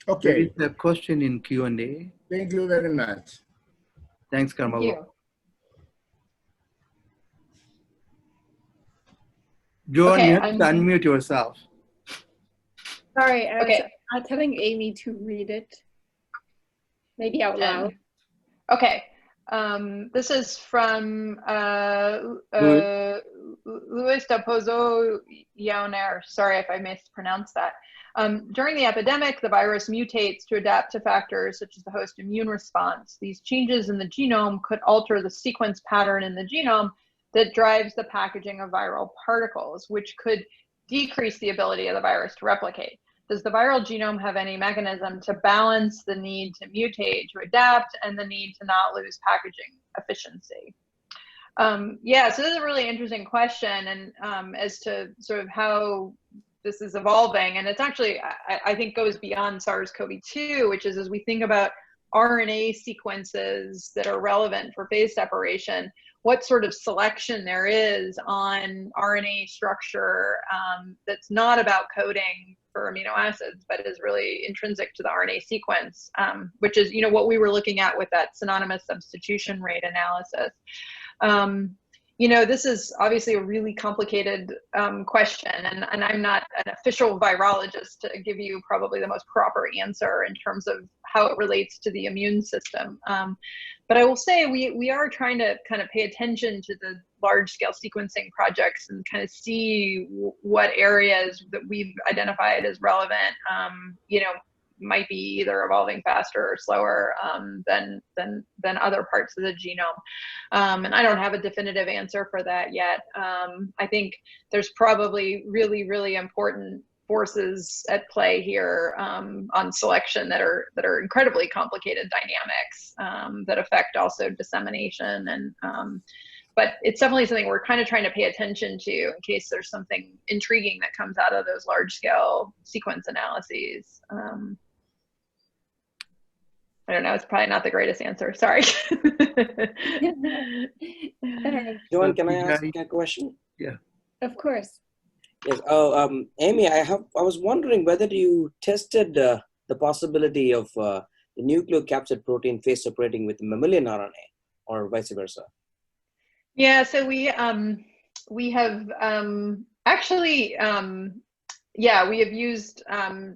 Okay. There is a question in Q&A. Thank you very much. Thanks, Carmelo. Thank you. Joan, Okay, you have to unmute yourself. Sorry, I was telling Amy to read it. Maybe out loud. Okay. This is from Luis da Pozo Yauner. Sorry if I mispronounced that. During the epidemic, the virus mutates to adapt to factors such as the host immune response. These changes in the genome could alter the sequence pattern in the genome that drives the packaging of viral particles, which could decrease the ability of the virus to replicate. Does the viral genome have any mechanism to balance the need to mutate, to adapt, and the need to not lose packaging efficiency? Yeah, so this is a really interesting question, and as to sort of how this is evolving, and it's actually, I think, goes beyond SARS-CoV-2, which is as we think about RNA sequences that are relevant for phase separation, what sort of selection there is on RNA structure that's not about coding for amino acids, but is really intrinsic to the RNA sequence, which is, what we were looking at with that synonymous substitution rate analysis. This is obviously a really complicated question, and I'm not an official virologist to give you probably the most proper answer in terms of how it relates to the immune system. But I will say we are trying to kind of pay attention to the large-scale sequencing projects and kind of see what areas that we've identified as relevant. might be either evolving faster or slower than other parts of the genome. And I don't have a definitive answer for that yet. I think there's probably really, really important forces at play here on selection that are incredibly complicated dynamics that affect also dissemination. And but it's definitely something we're kind of trying to pay attention to in case there's something intriguing that comes out of those large scale sequence analyses. I don't know, it's probably not the greatest answer, sorry. Joanne, can I ask a question? Yeah. Of course. Yes. Oh, Amy, I was wondering whether you tested the possibility of the nucleocapsid protein phase separating with mammalian RNA or vice versa. Yeah, so we have actually, yeah, we have used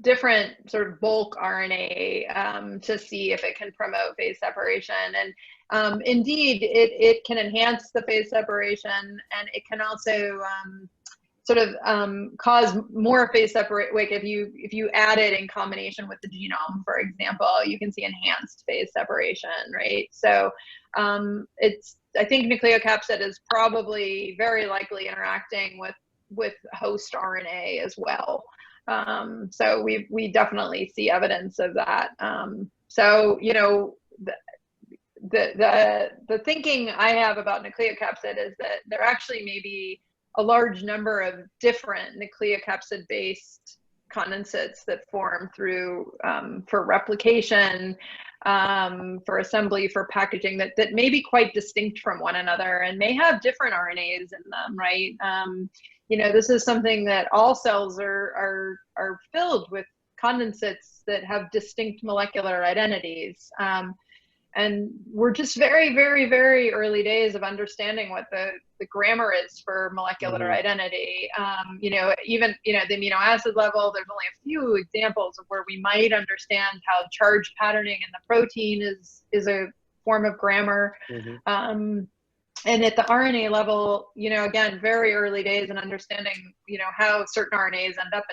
different sort of bulk RNA to see if it can promote phase separation. And indeed, it can enhance the phase separation, and it can also sort of cause more phase separate. Like if you add it in combination with the genome, for example, you can see enhanced phase separation, right? So I think nucleocapsid is probably very likely interacting with host RNA as well. So we definitely see evidence of that. So, you know, the thinking I have about nucleocapsid is that there actually may be a large number of different nucleocapsid-based condensates that form through for replication, for assembly, for packaging that may be quite distinct from one another and may have different RNAs in them, right? You know, this is something that all cells are filled with condensates that have distinct molecular identities. And we're just very, very, very early days of understanding what the grammar is for molecular identity. You know, even, you know, the amino acid level, there's only a few examples of where we might understand how charge patterning in the protein is a form of grammar. And at the RNA level, you know, again, very early days in understanding, you know, how certain RNAs end up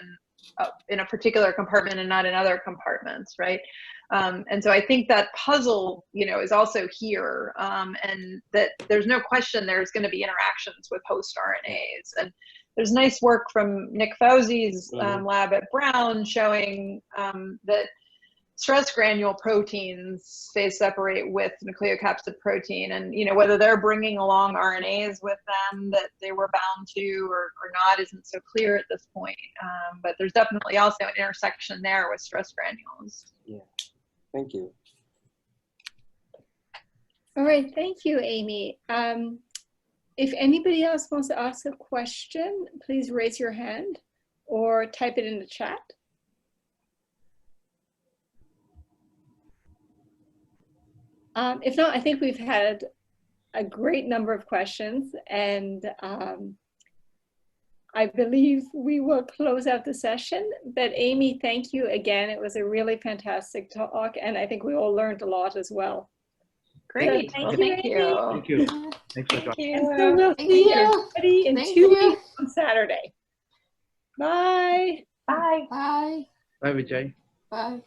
in a particular compartment and not in other compartments, right? And so I think that puzzle, you know, is also here, and that there's no question there's going to be interactions with host RNAs. And there's nice work from Nick Fauzi's lab at Brown showing that stress granule proteins phase separate with nucleocapsid protein, and you know, whether they're bringing along RNAs with them that they were bound to or not isn't so clear at this point. But there's definitely also an intersection there with stress granules. Yeah. Thank you. All right, thank you, Amy. If anybody else wants to ask a question, please raise your hand or type it in the chat. If not, I think we've had a great number of questions, and I believe we will close out the session. But Amy, thank you again. It was a really fantastic talk, and I think we all learned a lot as well. Great. So Thank you. Thank you. Thanks for talking. And so we'll see everybody in 2 weeks on Saturday. Bye. Bye. Bye. Bye, Vijay. Bye.